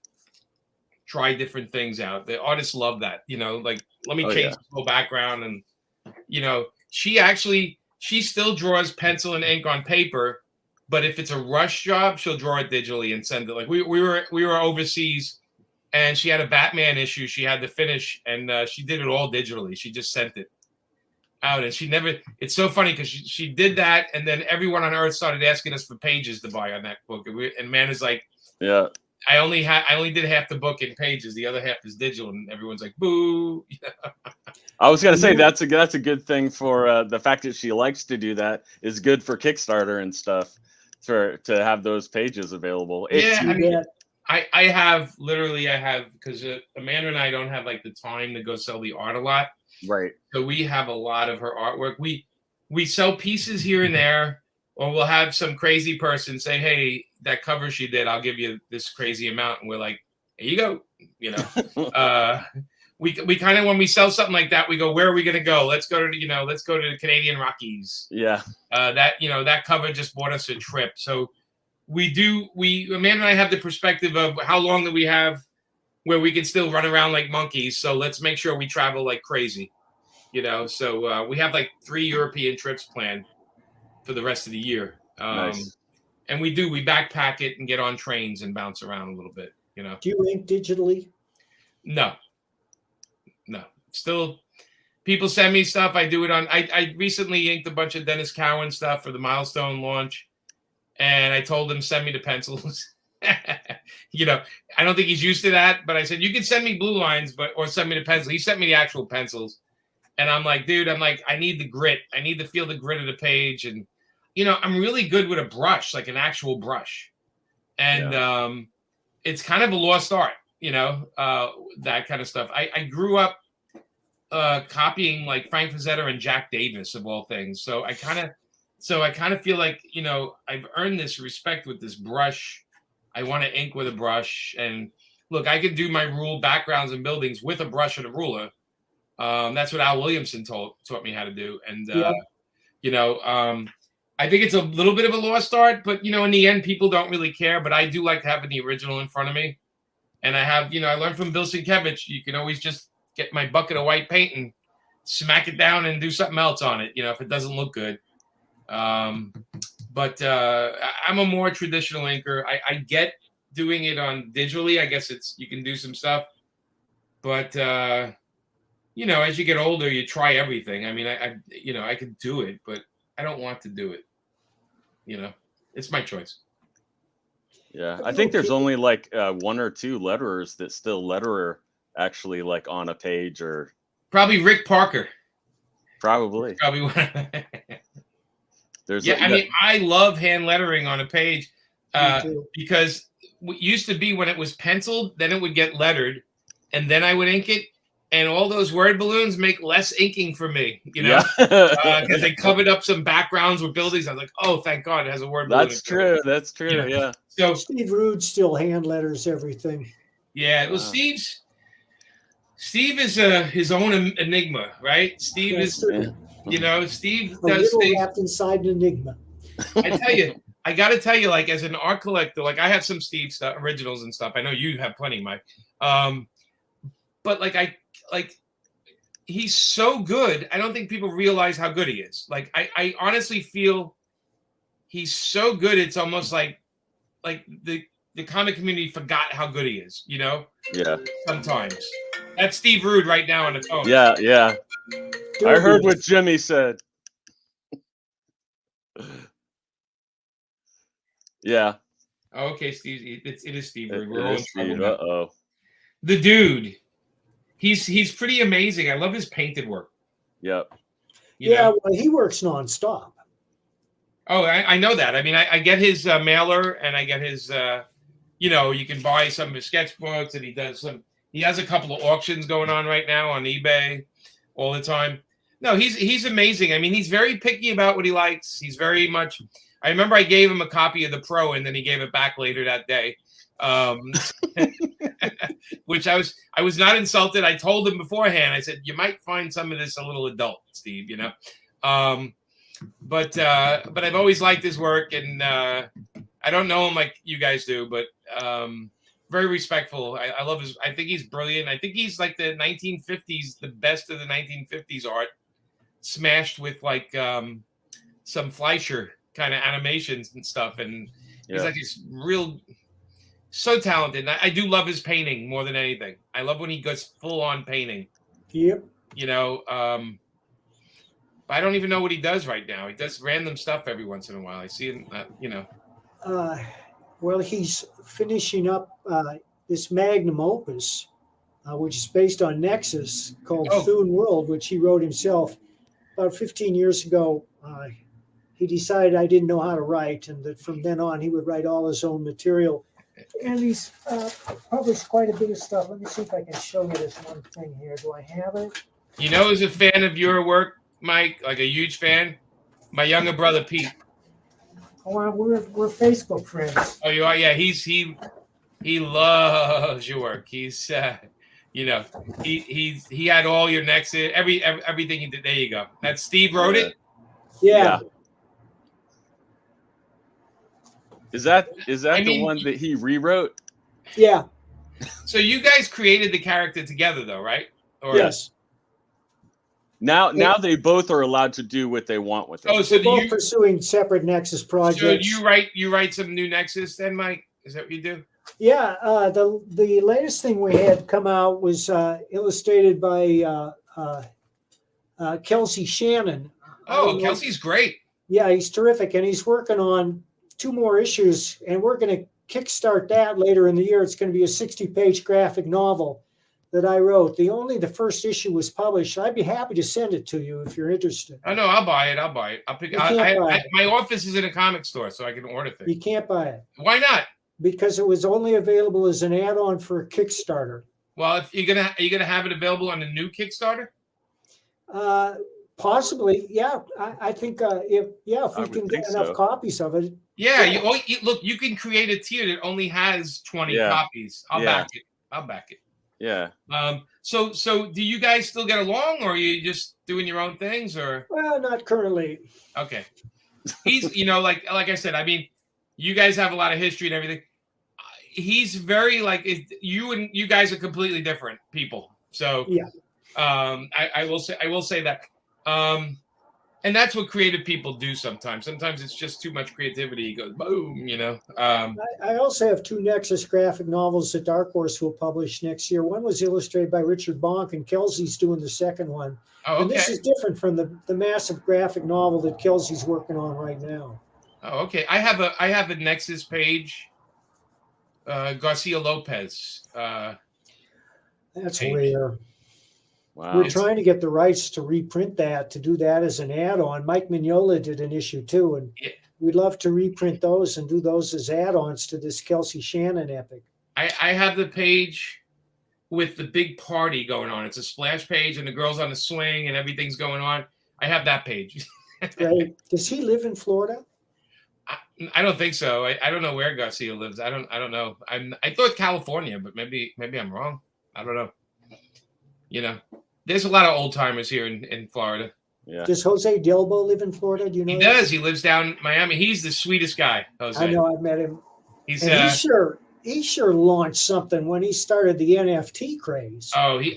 try different things out. The artists love that, like let me change the whole background, and she still draws pencil and ink on paper, but if it's a rush job, she'll draw it digitally and send it. Like we were overseas, and she had a Batman issue she had to finish, and she did it all digitally. She just sent it out, and she never. It's so funny because she did that, and then everyone on Earth started asking us for pages to buy on that book, and man is like, yeah. I only did half the book in pages. The other half is digital, and everyone's like, "Boo!" I was gonna say that's a good thing for the fact that she likes to do that is good for Kickstarter and stuff to have those pages available. I have because Amanda and I don't have like the time to go sell the art a lot, right? So we have a lot of her artwork. We sell pieces here and there, or we'll have some crazy person say, "Hey, that cover she did, I'll give you this crazy amount," and we're like, "Here you go," We kind of, when we sell something like that, we go, where are we going to go? Let's go to the Canadian Rockies. Yeah. That cover just bought us a trip. So Amanda and I have the perspective of how long do we have where we can still run around like monkeys. So let's make sure we travel like crazy. you know. So we have like 3 European trips planned for the rest of the year. Nice. And we backpack it and get on trains and bounce around a little bit, you know. Do you ink digitally? No. Still, people send me stuff. I do it on. I recently inked a bunch of Dennis Cowan stuff for the Milestone launch, and I told him send me the pencils. You know, I don't think he's used to that, but I said you can send me blue lines, or send me the pencil. He sent me the actual pencils, and I'm like, dude, I need the grit. I need to feel the grit of the page, and you know, I'm really good with a brush, like an actual brush, and it's kind of a lost art, you know, that kind of stuff. I grew up copying like Frank Frazetta and Jack Davis of all things. So I kind of feel like, you know, I've earned this respect with this brush. I want to ink with a brush, and look, I can do my rule backgrounds and buildings with a brush and a ruler. That's what Al Williamson taught me how to do. And you know, I think it's a little bit of a lost art, but you know, in the end, people don't really care. But I do like having the original in front of me. And I have, you know, I learned from Bill Sienkiewicz, you can always just get my bucket of white paint and smack it down and do something else on it, you know, if it doesn't look good. But I'm a more traditional inker. I get doing it on digitally. I guess you can do some stuff. But, you know, as you get older, you try everything. I mean, you know, I could do it, but I don't want to do it. You know, it's my choice. Yeah, I think there's only like 1 or 2 letterers that still letterer actually like on a page, or probably Rick Parker. Probably one. There's I mean, I love hand lettering on a page because it used to be when it was penciled, then it would get lettered, and then I would ink it. And all those word balloons make less inking for me, you know, because they covered up some backgrounds with buildings. I was like, oh, thank God it has a word balloon. That's true. That's true. You know? Yeah. So Steve Rude still hand letters everything. Yeah. Well, Steve is his own enigma, right? Steve is, you know, Steve does things wrapped inside an enigma. I tell you, I got to tell you, like as an art collector, like I have some Steve stuff, originals and stuff. I know you have plenty, Mike. But like he's so good. I don't think people realize how good he is. Like I honestly feel he's so good. It's almost like the comic community forgot how good he is, you know? Yeah. Sometimes. That's Steve Rude right now on the phone. Yeah, yeah. I heard what Jimmy said. Yeah. Oh, okay, Steve. It is Steve Rude. We're all in trouble now. Uh-oh. The dude. He's pretty amazing. I love his painted work. Yep. You know? Well, he works nonstop. Oh, I know that. I mean, I get his mailer, and I get his, you know, you can buy some of his sketchbooks, and he has a couple of auctions going on right now on eBay all the time. No, he's amazing. I mean, he's very picky about what he likes. He's very much, I remember I gave him a copy of the Pro, and then he gave it back later that day. Which I was not insulted. I told him beforehand. I said, you might find some of this a little adult, Steve, you know. But I've always liked his work, and I don't know him like you guys do, but very respectful. I love his. I think he's brilliant. I think he's like the 1950s, the best of the 1950s art, smashed with like some Fleischer kind of animations and stuff, and he's like this real. So talented. I do love his painting more than anything. I love when he goes full on painting. Yep. You know, I don't even know what he does right now. He does random stuff every once in a while. I see him, you know. Well, he's finishing up this magnum opus, which is based on Nexus, called Thune World, which he wrote himself about 15 years ago. He decided I didn't know how to write, and that from then on he would write all his own material. And he's published quite a bit of stuff. Let me see if I can show you this one thing here. Do I have it? You know, who's a fan of your work, Mike? Like a huge fan? My younger brother, Pete. Oh, we're Facebook friends. Oh, you are? Yeah, he loves your work. He's, you know, he had all your next everything he did. There you go. That Steve wrote it. Yeah. Is that the one that he rewrote? Yeah. So you guys created the character together, though, right? Or, yes. Now they both are allowed to do what they want with it. Oh, so They're both pursuing separate Nexus projects. So you write some new Nexus then, Mike? Is that what you do? Yeah, the latest thing we had come out was illustrated by Kelsey Shannon. Oh, Kelsey's great. Yeah, he's terrific, and he's working on 2 more issues, and we're going to kickstart that later in the year. It's going to be a 60-page graphic novel that I wrote. The first issue was published. I'd be happy to send it to you if you're interested. Oh no, I'll buy it. I'll buy it. I'll pick. My office is in a comic store, so I can order things. You can't buy it. Why not? Because it was only available as an add-on for a Kickstarter. Well, if are you gonna have it available on the new Kickstarter? Possibly, yeah. I think if we can get enough copies of it. Yeah, look, you can create a tier that only has 20 copies. I'll back it. Yeah. So do you guys still get along, or are you just doing your own things, or? Well, not currently. Okay. He's, like I said, I mean, you guys have a lot of history and everything. He's very you guys are completely different people. So yeah. I will say that. And that's what creative people do sometimes. Sometimes it's just too much creativity. It goes boom, I also have 2 Nexus graphic novels that Dark Horse will publish next year. One was illustrated by Richard Bonk, and Kelsey's doing the second one. Oh, okay. And this is different from the massive graphic novel that Kelsey's working on right now. Oh, okay. I have a Nexus page. Garcia Lopez. That's page. rare. Wow. We're trying to get the rights to reprint that, to do that as an add-on. Mike Mignola did an issue too, and we'd love to reprint those and do those as add-ons to this Kelsey Shannon epic. I have the page with the big party going on. It's a splash page, and the girls on the swing, and everything's going on. I have that page. Right. Does he live in Florida? I don't think so. I don't know where Garcia lives. I don't know. I thought California, but maybe I'm wrong. I don't know. There's a lot of old timers here in Florida. Yeah. Does Jose Delbo live in Florida? Do you know? He does. He lives down in Miami. He's the sweetest guy, Jose. I know. I've met him. He sure launched something when he started the NFT craze. Oh, he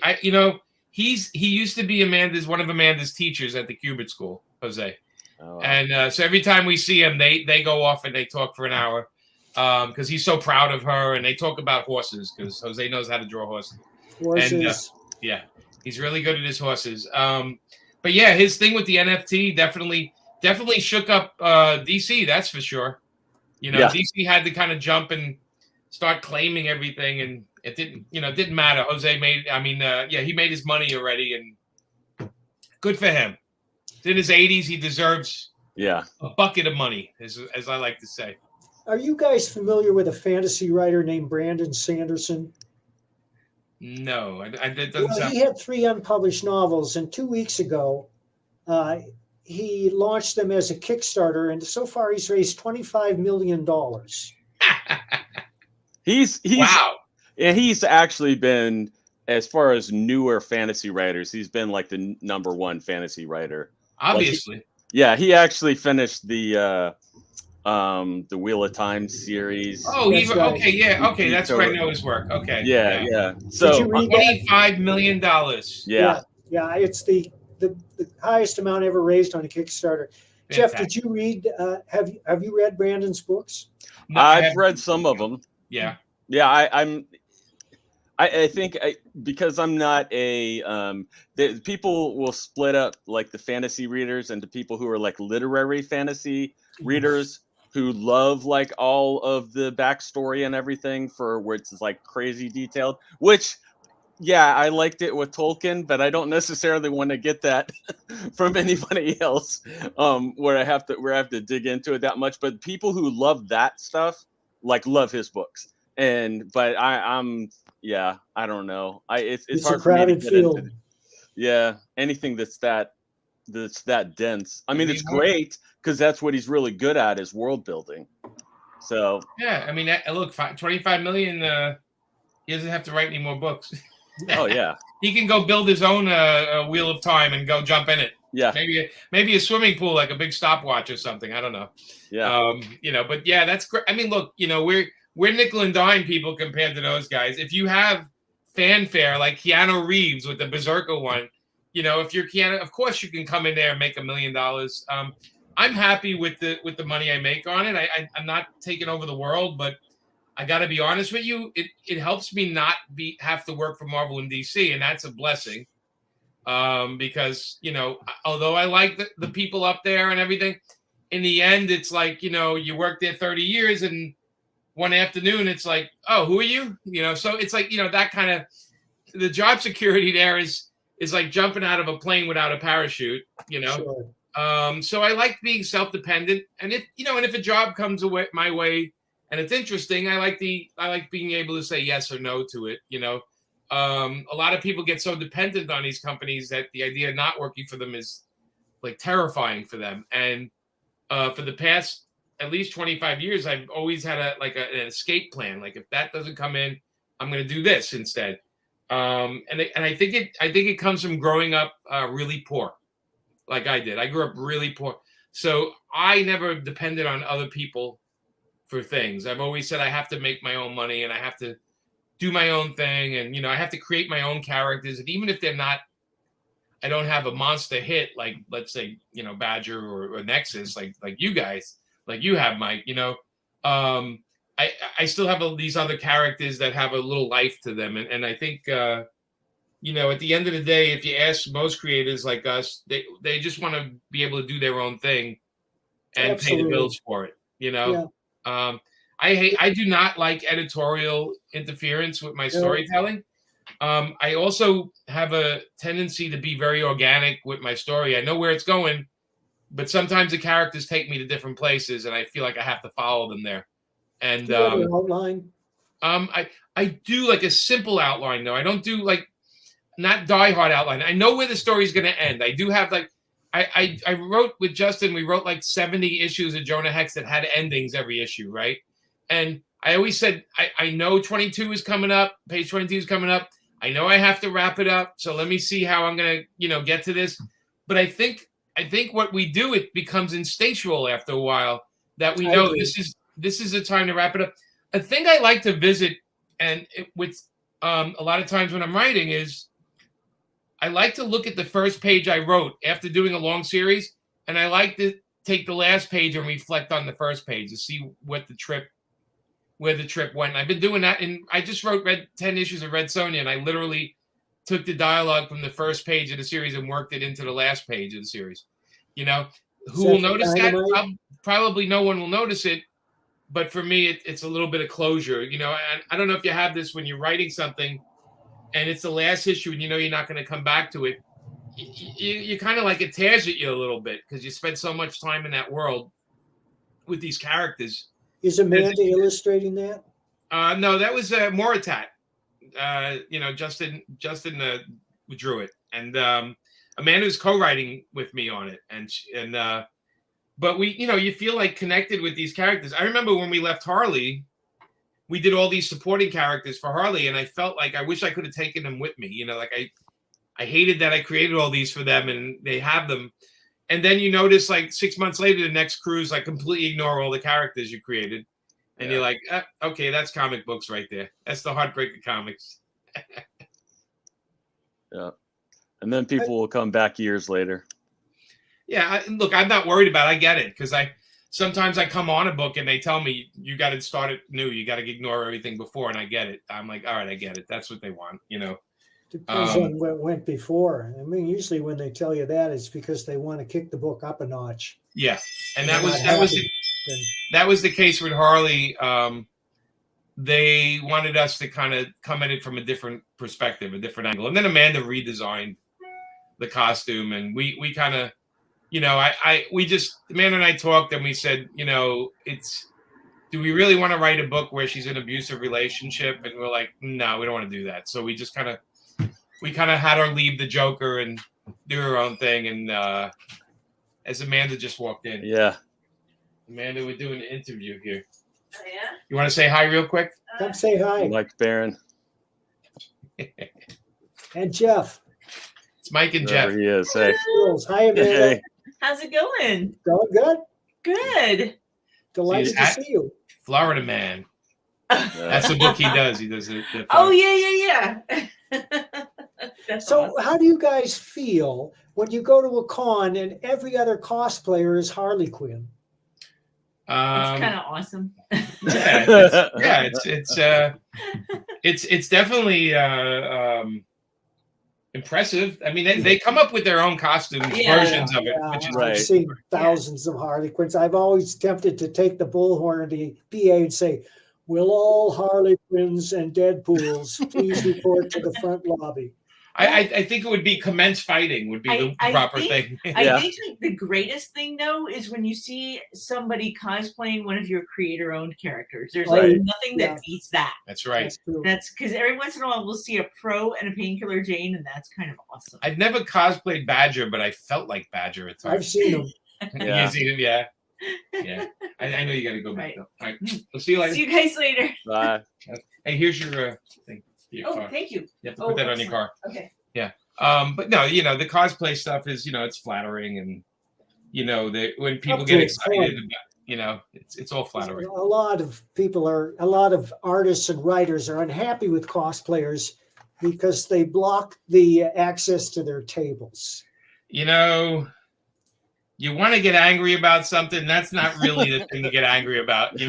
used to be one of Amanda's teachers at the Cubit School, Jose. Oh, wow. And so every time we see him, they go off and they talk for an hour because he's so proud of her, and they talk about horses because Jose knows how to draw horses. Horses. And, he's really good at his horses. But yeah, his thing with the NFT definitely shook up DC. That's for sure. DC had to kind of jump and start claiming everything, and it didn't matter. Jose he made his money already, and good for him. In his 80s, he deserves a bucket of money, as I like to say. Are you guys familiar with a fantasy writer named Brandon Sanderson? No, that doesn't sound. He had 3 unpublished novels, and 2 weeks ago, he launched them as a Kickstarter, and so far he's raised $25 million. He's wow. Yeah, he's actually been, as far as newer fantasy writers, he's been like the #1 fantasy writer. Obviously. He actually finished the Wheel of Time series. Oh, okay, yeah, okay, that's where I know his work. Okay. Yeah. So $25 million. Yeah. Yeah, it's the highest amount ever raised on a Kickstarter. Fantastic. Jeff, did you read? Have you read Brandon's books? No, I've read some of them. Yeah. Yeah, I think because I'm not people will split up like the fantasy readers into people who are like literary fantasy readers who love like all of the backstory and everything for where it's like crazy detailed, which I liked it with Tolkien, but I don't necessarily want to get that from anybody else where I have to dig into it that much. But people who love that stuff love his books. But I don't know. It's hard for me to get into it. Yeah, anything that's that dense. I mean, it's great because that's what he's really good at is world building. So yeah, I mean, look, 25 million. He doesn't have to write any more books. Oh yeah, he can go build his own Wheel of Time and go jump in it. Yeah, maybe a swimming pool, like a big stopwatch or something. I don't know. Yeah, but yeah, that's great. I mean, look, we're nickel and dime people compared to those guys. If you have fanfare like Keanu Reeves with the Berserker one, you know, if you're Keanu, of course you can come in there and make $1 million. I'm happy with the money I make on it. I'm not taking over the world, but I got to be honest with you. It helps me not have to work for Marvel and DC, and that's a blessing. Because, you know, although I like the people up there and everything, in the end, it's like, you know, you work there 30 years and one afternoon, it's like, oh, who are you? You know, so it's like, you know, that kind of, the job security there is like jumping out of a plane without a parachute, you know? Sure. So I like being self-dependent, and if a job comes my way and it's interesting, I like being able to say yes or no to it, you know? A lot of people get so dependent on these companies that the idea of not working for them is like terrifying for them. And for the past at least 25 years, I've always had an escape plan. Like, if that doesn't come in, I'm going to do this instead. And I think it comes from growing up really poor, like I did. I grew up really poor, so I never depended on other people for things. I've always said I have to make my own money and I have to do my own thing, and you know, I have to create my own characters, and even if they're not, I don't have a monster hit like, let's say, you know, Badger or Nexus, like you guys, like you have, Mike. You know, I still have these other characters that have a little life to them, and I think you know, at the end of the day, if you ask most creators like us, they just want to be able to do their own thing and Absolutely. pay the bills for it. You know. Yeah. I do not like editorial interference with my storytelling. I also have a tendency to be very organic with my story. I know where it's going, but sometimes the characters take me to different places, and I feel like I have to follow them there. And do you have an outline? I do like a simple outline, though. I don't do like not diehard outline. I know where the story is going to end. I do have like I wrote with Justin. We wrote like 70 issues of Jonah Hex that had endings every issue, right? And I always said, I know 22 is coming up. Page 22 is coming up. I know I have to wrap it up. So let me see how I'm going to, you know, get to this. But I think what we do, it becomes instinctual after a while that we know this is the time to wrap it up. A thing I like to visit, and with a lot of times when I'm writing, is I like to look at the first page I wrote after doing a long series. And I like to take the last page and reflect on the first page to see where the trip went. And I've been doing that, and I just wrote 10 issues of Red Sonja, and I literally took the dialogue from the first page of the series and worked it into the last page of the series. You know, who will notice that? Probably no one will notice it, but for me, it's a little bit of closure. You know, and I don't know if you have this when you're writing something, and it's the last issue, and you know you're not going to come back to it. You kind of like it tears at you a little bit because you spend so much time in that world with these characters. Is Amanda illustrating that? No, that was Moritat. You know, Justin drew it, and Amanda's co-writing with me on it, but we, you know, you feel like connected with these characters. I remember when we left Harley, we did all these supporting characters for Harley, and I felt like I wish I could have taken them with me. You know, like I hated that I created all these for them, and they have them. And then you notice, like 6 months later, the next cruise, like completely ignore all the characters you created. And you're like, okay, that's comic books right there. That's the heartbreak of comics. Yeah. And then people will come back years later. Yeah. Look, I'm not worried about it. I get it. Because sometimes I come on a book and they tell me, you got to start it new. You got to ignore everything before. And I get it. I'm like, all right, I get it. That's what they want, you know. Depends on what went before. I mean, usually when they tell you that, it's because they want to kick the book up a notch. Yeah, and that was the case with Harley. They wanted us to kind of come at it from a different perspective, a different angle. And then Amanda redesigned the costume, and we kind of, you know, Amanda and I talked, and we said, you know, do we really want to write a book where she's in an abusive relationship? And we're like, no, we don't want to do that. So we just kind of had her leave the Joker and do her own thing. And as Amanda just walked in. Yeah. Amanda, we're doing an interview here. Oh, yeah? You want to say hi real quick? Come say hi. Mike Baron. And Jeff. It's Mike and There Jeff. he is. Hey. Hi, Amanda. Hey. How's it going? Going good? Good. Delighted to see you. Florida Man. That's the book he does. He does it. Oh, yeah. That's So awesome. how do you guys feel when you go to a con and every other cosplayer is Harley Quinn? It's kind of awesome. It's definitely impressive. I mean, they come up with their own costumes, versions of it, which is I've seen thousands of Harley Quinns. I've always tempted to take the bullhorn of the PA and say, "Will all Harley Quinns and Deadpools please report to the front lobby?" I think it would be commence fighting would be the proper thing. I think the greatest thing though is when you see somebody cosplaying one of your creator-owned characters. There's like nothing that beats that. That's right. That's because every once in a while we'll see a pro and a Painkiller Jane, and that's kind of awesome. I've never cosplayed Badger, but I felt like Badger at times. I've seen him. You've seen him, yeah. I know you got to go back though. All right, we'll see you later. See you guys later. Bye. Hey, here's your thing. Thank you. You have to put that on your car. Okay. Yeah. But no, the cosplay stuff is, it's flattering, and when people get excited about, it's all flattering. A lot of artists and writers are unhappy with cosplayers because they block the access to their tables. You want to get angry about something, that's not really the thing to get angry about, You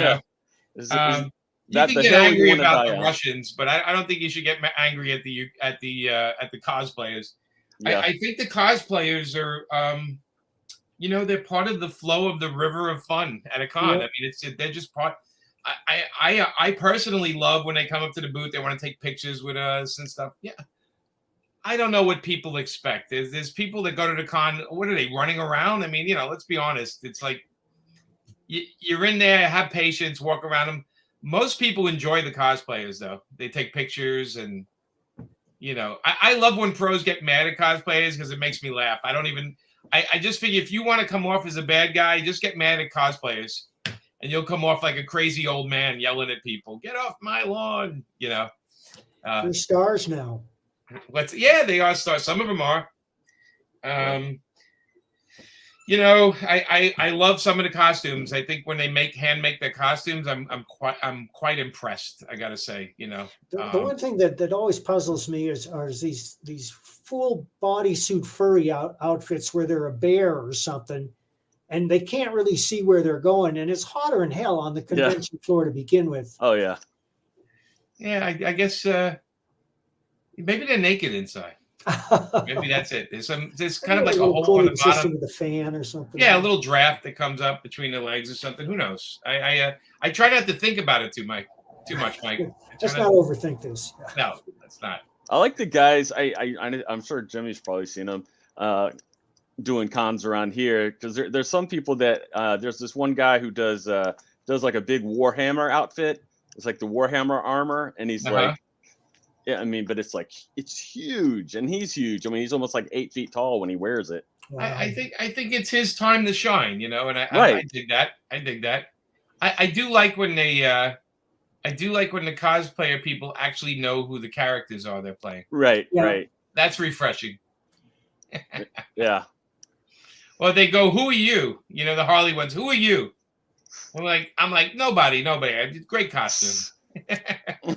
can get angry about the Russians, but I don't think you should get angry at the cosplayers. Yeah. I think the cosplayers are, they're part of the flow of the river of fun at a con. Yeah. I mean, they're just part. I personally love when they come up to the booth. They want to take pictures with us and stuff. Yeah, I don't know what people expect. There's people that go to the con. What are they running around? I mean, let's be honest. It's like you're in there, have patience, walk around them. Most people enjoy the cosplayers, though. They take pictures, and I love when pros get mad at cosplayers because it makes me laugh. I just figure if you want to come off as a bad guy, just get mad at cosplayers, and you'll come off like a crazy old man yelling at people. Get off my lawn, They're stars now. They are stars. Some of them are. I love some of the costumes. I think when they hand make their costumes, I'm quite impressed. I gotta say, The one thing that always puzzles me are these full bodysuit furry outfits where they're a bear or something, and they can't really see where they're going, and it's hotter than hell on the convention floor to begin with. Oh yeah. Yeah, I guess maybe they're naked inside. Maybe that's it. There's kind of like a hole on the bottom with a fan or something. Yeah, a little draft that comes up between the legs or something. Who knows? I try not to think about it too much, Mike. Let's not overthink this. No, that's not. I like the guys. I'm sure Jimmy's probably seen them doing cons around here, because there's some people that there's this one guy who does like a big Warhammer outfit. It's like the Warhammer armor, and he's like. Yeah, I mean, but it's huge, and he's huge. I mean, he's almost like 8 feet tall when he wears it. Wow. I think it's his time to shine, and I dig that. I do like when the cosplayer people actually know who the characters are they're playing. Right. That's refreshing. Yeah. Well, they go, "Who are you?" The Harley ones. "Who are you?" I'm like, nobody. Great costume.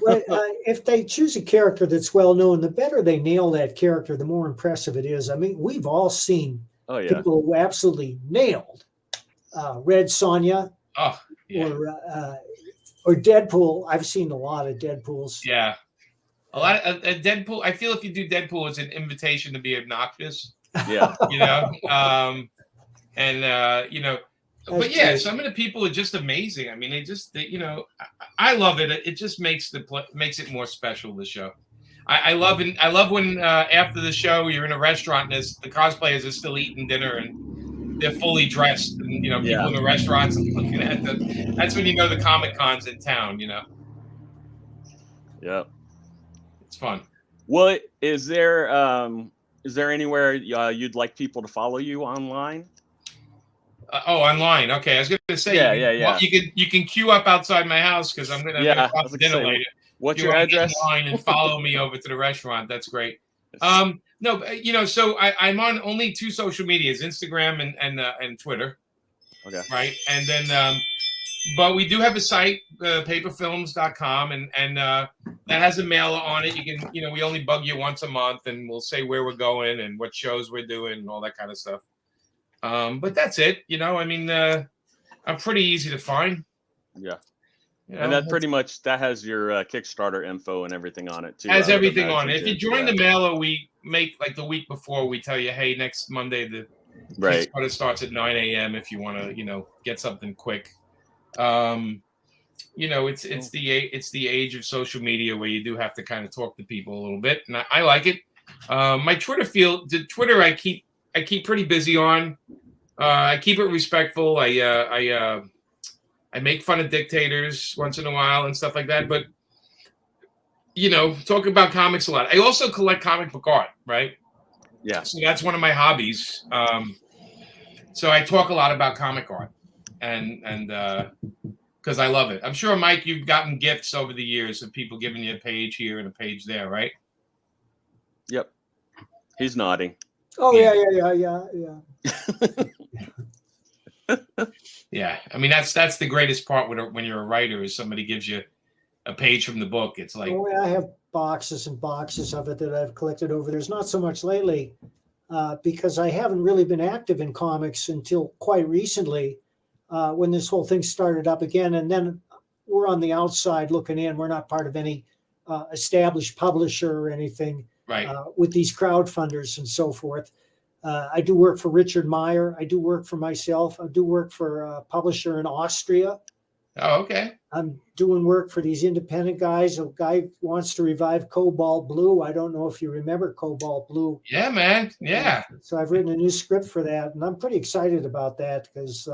Well, if they choose a character that's well known, the better they nail that character, the more impressive it is. I mean, we've all seen people who absolutely nailed Red Sonja or Deadpool. I've seen a lot of Deadpools. Yeah, a lot of Deadpool. I feel if you do Deadpool, it's an invitation to be obnoxious. Yeah, But yeah, some of the people are just amazing. I mean, I love it. It just makes it more special. The show, I love when after the show you're in a restaurant and the cosplayers are still eating dinner and they're fully dressed, and people in the restaurants are looking at them. That's when the Comic Con's in town. Yeah, it's fun. Well, is there anywhere you'd like people to follow you online? Online. Okay, I was going to say. Yeah. You can queue up outside my house because I'm going to pop dinner later. What's your address? Online and follow me over to the restaurant. That's great. No, so I'm on only 2 social medias: Instagram and Twitter. Okay. Right, and then But we do have a site, paperfilms.com, and that has a mailer on it. You can, we only bug you once a month, and we'll say where we're going and what shows we're doing and all that kind of stuff. But that's it. I'm pretty easy to find. Yeah. And that pretty much, that has your Kickstarter info and everything on it too. Has everything on it. If you join the mailer, we make like the week before, we tell you, hey, next Monday the Kickstarter starts at 9 a.m. if you want to, get something quick. It's the age of social media where you do have to kind of talk to people a little bit, and I like it. My Twitter I keep pretty busy on. I keep it respectful. I make fun of dictators once in a while and stuff like that, but talk about comics a lot. I also collect comic book art, right? Yeah. So that's one of my hobbies. So I talk a lot about comic art, and because I love it. I'm sure, Mike, you've gotten gifts over the years of people giving you a page here and a page there, right? Yep. He's nodding. Oh yeah. Yeah, I mean that's the greatest part when you're a writer is somebody gives you a page from the book. It's like, oh, I have boxes and boxes of it that I've collected over. There's not so much lately because I haven't really been active in comics until quite recently when this whole thing started up again. And then we're on the outside looking in. We're not part of any established publisher or anything, right? With these crowdfunders and so forth. I do work for Richard Meyer. I do work for myself. I do work for a publisher in Austria. Oh, okay. I'm doing work for these independent guys. A guy wants to revive Cobalt Blue. I don't know if you remember Cobalt Blue. Yeah, man. Yeah. So I've written a new script for that, and I'm pretty excited about that because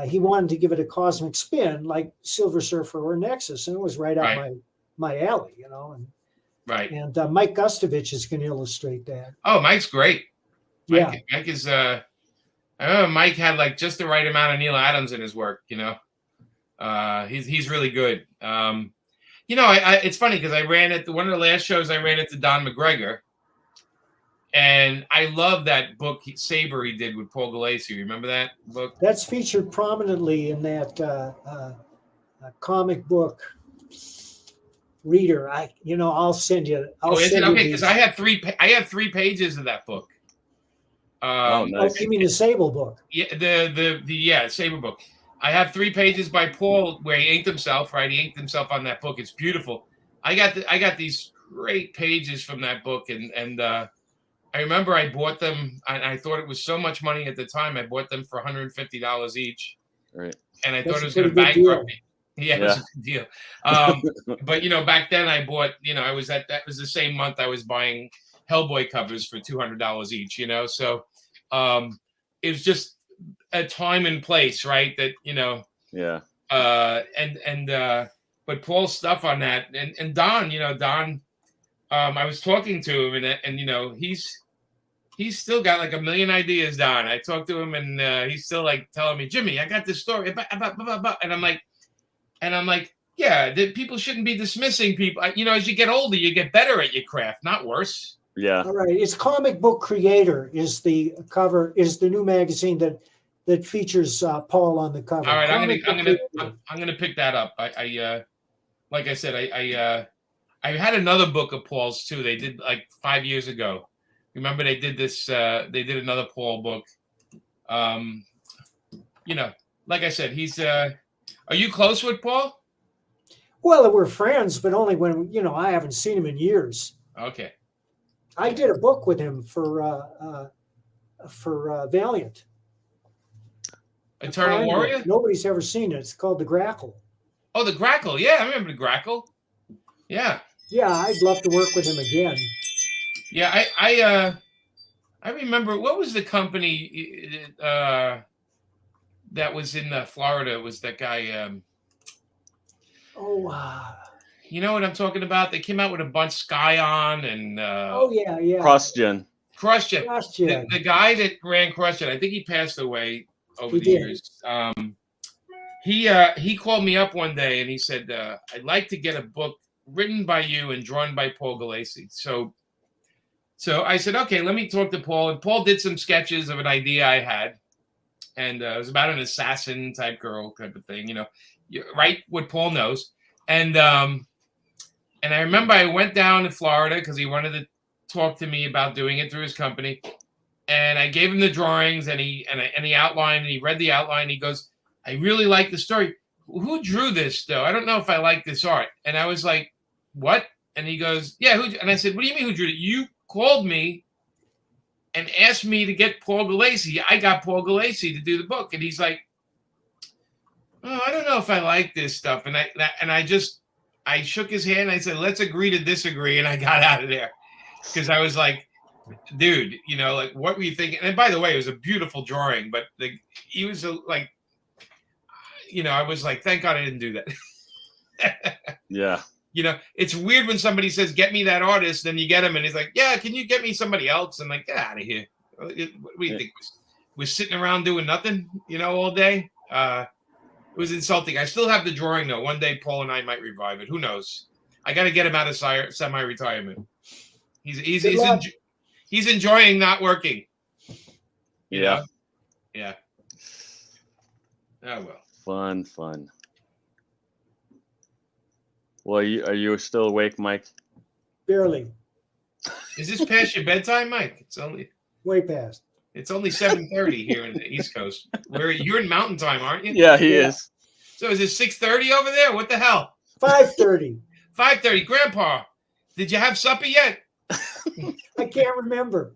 he wanted to give it a cosmic spin like Silver Surfer or Nexus, and it was right up my alley, And, right. And Mike Gustovich is going to illustrate that. Oh, Mike's great. Mike is. I remember Mike had like just the right amount of Neil Adams in his work. He's really good. It's funny because I ran at one of the last shows. I ran into Don McGregor, and I love that book Saber he did with Paul Galassi. Remember that book? That's featured prominently in that comic book reader. I'll send you. Is it okay? Because I have 3 pages of that book. Nice. You mean the Sable book? Yeah, the Saber book. I have 3 pages by Paul where he inked himself. Right, he inked himself on that book. It's beautiful. I got these great pages from that book, and I remember I bought them, and I thought it was so much money at the time. I bought them for $150 each. Right. And I thought it was going to bankrupt me. Yeah, it was a good deal. But back then I bought. That was the same month I was buying Hellboy covers for $200 each. So. It was just a time and place, right? That Yeah. But Paul's stuff on that, and Don, Don, I was talking to him, and he's still got like a million ideas. Don, I talked to him, and he's still like telling me, Jimmy, I got this story about, and I'm like, yeah, people shouldn't be dismissing people. As you get older, you get better at your craft, not worse. Yeah. All right. It's Comic Book Creator is the cover, is the new magazine that features Paul on the cover. All right, I'm gonna pick that up. I like I said, I had another book of Paul's too. They did like 5 years ago. Remember they did this? They did another Paul book. Like I said, he's. Are you close with Paul? Well, we're friends, but only when I haven't seen him in years. Okay. I did a book with him for Valiant. Eternal Warrior? Nobody's ever seen it. It's called The Grackle. Oh, The Grackle. Yeah, I remember The Grackle. Yeah. Yeah, I'd love to work with him again. Yeah, I remember, what was the company that was in Florida? It was that guy. You know what I'm talking about? They came out with a bunch, Scion and yeah. CrossGen. The guy that ran CrossGen, I think he passed away over the years. He called me up one day and he said, I'd like to get a book written by you and drawn by Paul Galassi. So I said, okay, let me talk to Paul. And Paul did some sketches of an idea I had. and it was about an assassin type girl type of thing, right? What Paul knows, and I remember I went down to Florida because he wanted to talk to me about doing it through his company, and I gave him the drawings and he outlined, and he read the outline. He goes, "I really like the story. Who drew this though? I don't know if I like this art." And I was like, "What?" And he goes, "Yeah, who?" And I said, "What do you mean who drew it? You called me and asked me to get Paul Galassi. I got Paul Galassi to do the book." And he's like, "Oh, I don't know if I like this stuff." And I shook his hand. And I said, "Let's agree to disagree." And I got out of there because I was like, "Dude, like, what were you thinking?" And by the way, it was a beautiful drawing, but he was like, I was like, thank God I didn't do that. Yeah. It's weird when somebody says, "Get me that artist," then you get him and he's like, "Yeah, can you get me somebody else?" And like, get out of here. What do you think? We're sitting around doing nothing, all day. It was insulting. I still have the drawing though. One day Paul and I might revive it. Who knows? I got to get him out of semi-retirement. He's enjoying not working. Yeah. Yeah. Oh well. Fun. Well, are you still awake, Mike? Barely. Is this past your bedtime, Mike? It's only Way past. It's only 7:30 here in the East Coast. You're in Mountain Time, aren't you? Yeah, he is. So is it 6:30 over there? What the hell? 5:30. 5:30. Grandpa, did you have supper yet? I can't remember.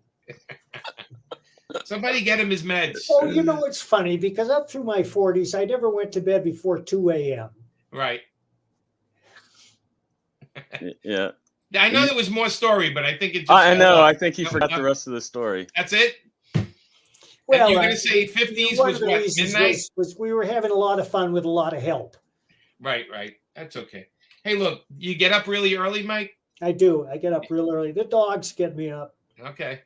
Somebody get him his meds. Oh, it's funny because up through my 40s, I never went to bed before 2 a.m. Right. Yeah. I know there was more story, but I think it just. I know. I think he forgot the rest of the story. That's it? Well, and you're going to say 50s was what, midnight? Was we were having a lot of fun with a lot of help. Right. That's okay. Hey, look, you get up really early, Mike? I do. I get up real early. The dogs get me up. Okay.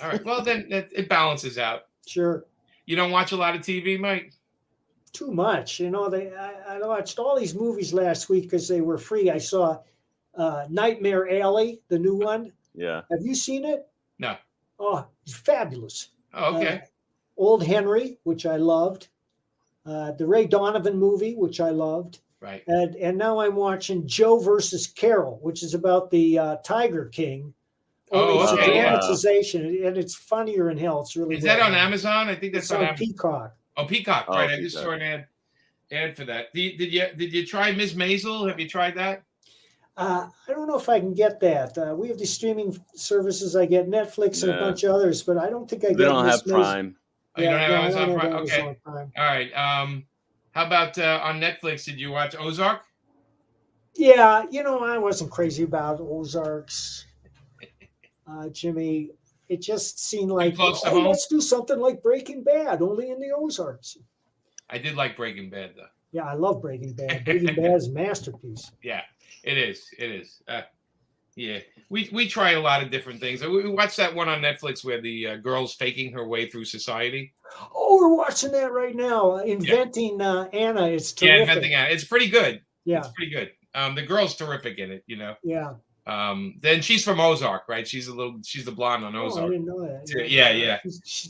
All right. Well, then it balances out. Sure. You don't watch a lot of TV, Mike? Too much. I watched all these movies last week because they were free. I saw Nightmare Alley, the new one. Yeah. Have you seen it? No. Oh, it's fabulous. Oh, okay. Old Henry, which I loved. The Ray Donovan movie, which I loved. Right. And now I'm watching Joe versus Carol, which is about the Tiger King. It's a dramatization, and it's funnier in hell. It's really Is that on Amazon? I think that's on Peacock. Oh, Peacock. Right. I just saw an ad for that. Did you try Ms. Maisel? Have you tried that? I don't know if I can get that. We have the streaming services. I get Netflix and a bunch of others, but I don't think I get. They don't have Prime. Oh, you don't have Amazon Prime? Okay. All right. How about on Netflix? Did you watch Ozark? Yeah, I wasn't crazy about Ozarks. Jimmy, it just seemed like, let's do something like Breaking Bad, only in the Ozarks. I did like Breaking Bad, though. Yeah, I love Breaking Bad. Breaking Bad is a masterpiece. Yeah, it is. Yeah, we try a lot of different things. We watched that one on Netflix where the girl's faking her way through society. Oh, we're watching that right now. Inventing Anna. It's terrific. Yeah, Inventing Anna. It's pretty good. Yeah, it's pretty good. The girl's terrific in it. Yeah. Then she's from Ozark, right? She's the blonde on Ozark. I didn't know that. Yeah.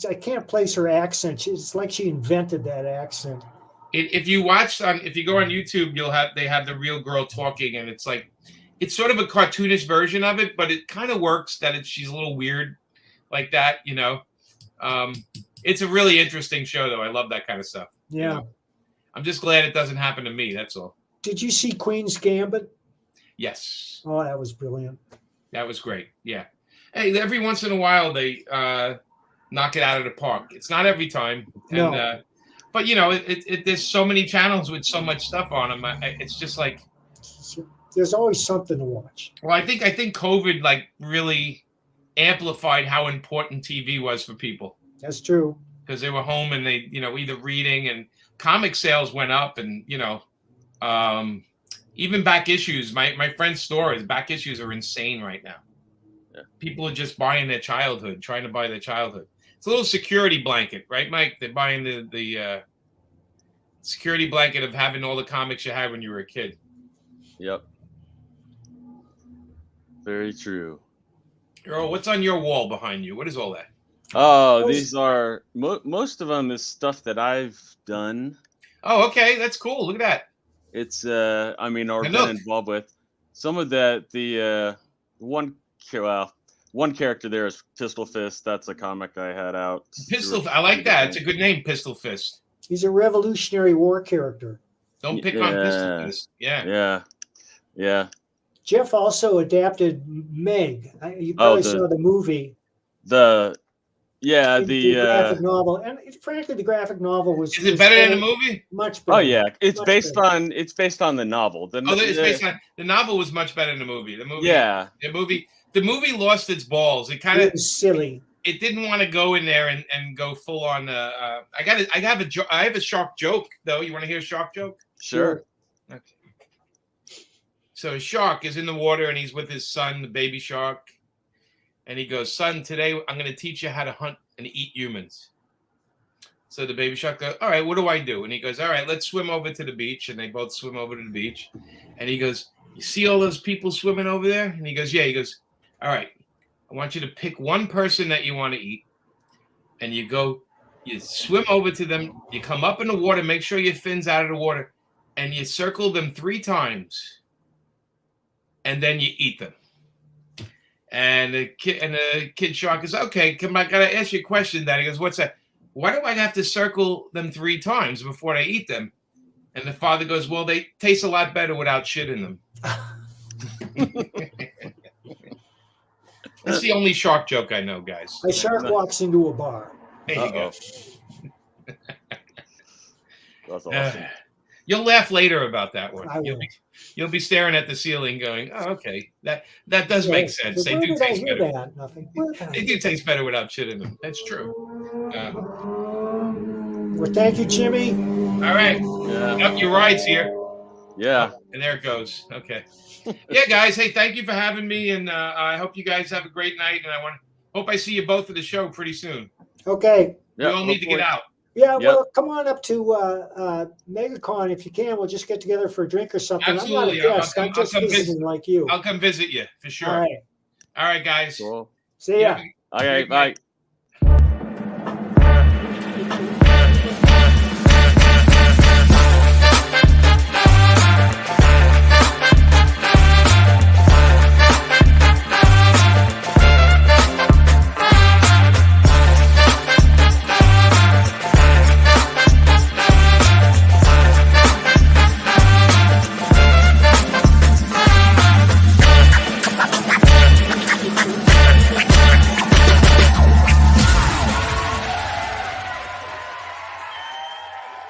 I can't place her accent. It's like she invented that accent. If you go on YouTube, they have the real girl talking, and it's sort of a cartoonish version of it, but it kind of works that she's a little weird like that, It's a really interesting show, though. I love that kind of stuff. Yeah. I'm just glad it doesn't happen to me. That's all. Did you see Queen's Gambit? Yes. Oh, that was brilliant. That was great. Yeah. Hey, every once in a while they knock it out of the park. It's not every time. And, no. But there's so many channels with so much stuff on them. It's just like there's always something to watch. Well, I think COVID really amplified how important TV was for people. That's true. Because they were home and they either reading, and comic sales went up, and even back issues. My friend's store, back issues are insane right now. Yeah. People are just buying their childhood, trying to buy their childhood. It's a little security blanket, right, Mike? They're buying the security blanket of having all the comics you had when you were a kid. Yep. Very true. Earl, what's on your wall behind you? What is all that? Oh, Those- these are most of them is stuff that I've done. Oh, okay, that's cool. Look at that. It's I mean, or And been look. involved with. Some of the one one character there is Pistol Fist. That's a comic I had out. Pistol. I like that. It's a good name, Pistol Fist. He's a Revolutionary War character. Don't pick on Pistol Yeah. Fist. Yeah. Yeah, yeah. Jeff also adapted Meg. You probably the- saw the movie. The The graphic novel, and frankly, the graphic novel was. Is it better than the movie? Much better. Oh yeah, it's Much based better. on the novel. Oh, it's based on the novel. Was much better than the movie. The movie. Yeah. The movie lost its balls. It kind It of. was silly. It didn't want to go in there and go full on. I have a shark joke though. You want to hear a shark joke? Sure. Okay. So a shark is in the water and he's with his son, the baby shark, and he goes, "Son, today I'm going to teach you how to hunt and eat humans." So the baby shark goes, "All right, what do I do?" And he goes, "All right, let's swim over to the beach." And they both swim over to the beach, and he goes, "You see all those people swimming over there?" And he goes, "Yeah." He goes, "All right, I want you to pick one person that you want to eat, and you swim over to them, you come up in the water, make sure your fin's out of the water, and you circle them 3 times, and then you eat them." And the kid shark goes, "Okay, come on, I gotta ask you a question, Daddy." He goes, "What's that?" "Why do I have to circle them 3 times before I eat them?" And the father goes, "Well, they taste a lot better without shit in them." That's the only shark joke I know, guys. A shark walks into a bar. There you go. That's awesome. You'll laugh later about that one. I will. You'll be staring at the ceiling, going, "Oh, okay, that does make sense. So They where do did I taste hear better. that? Nothing. Where did I They hear do taste better without shit in them. That's true." Well, thank you, Jimmy. All right, Yeah. up your ride's here, Yeah. and there it goes. Okay, yeah, guys. Hey, thank you for having me, and I hope you guys have a great night. And hope I see you both at the show pretty soon. Okay. We all need to get out. Yeah, Yep. well, come on up to MegaCon if you can. We'll just get together for a drink or something. Absolutely. I'm not a I'll guest. come- I'm just I'll come visiting like you. I'll come visit you for sure. All right. All right, guys. Cool. See ya. Okay. Bye.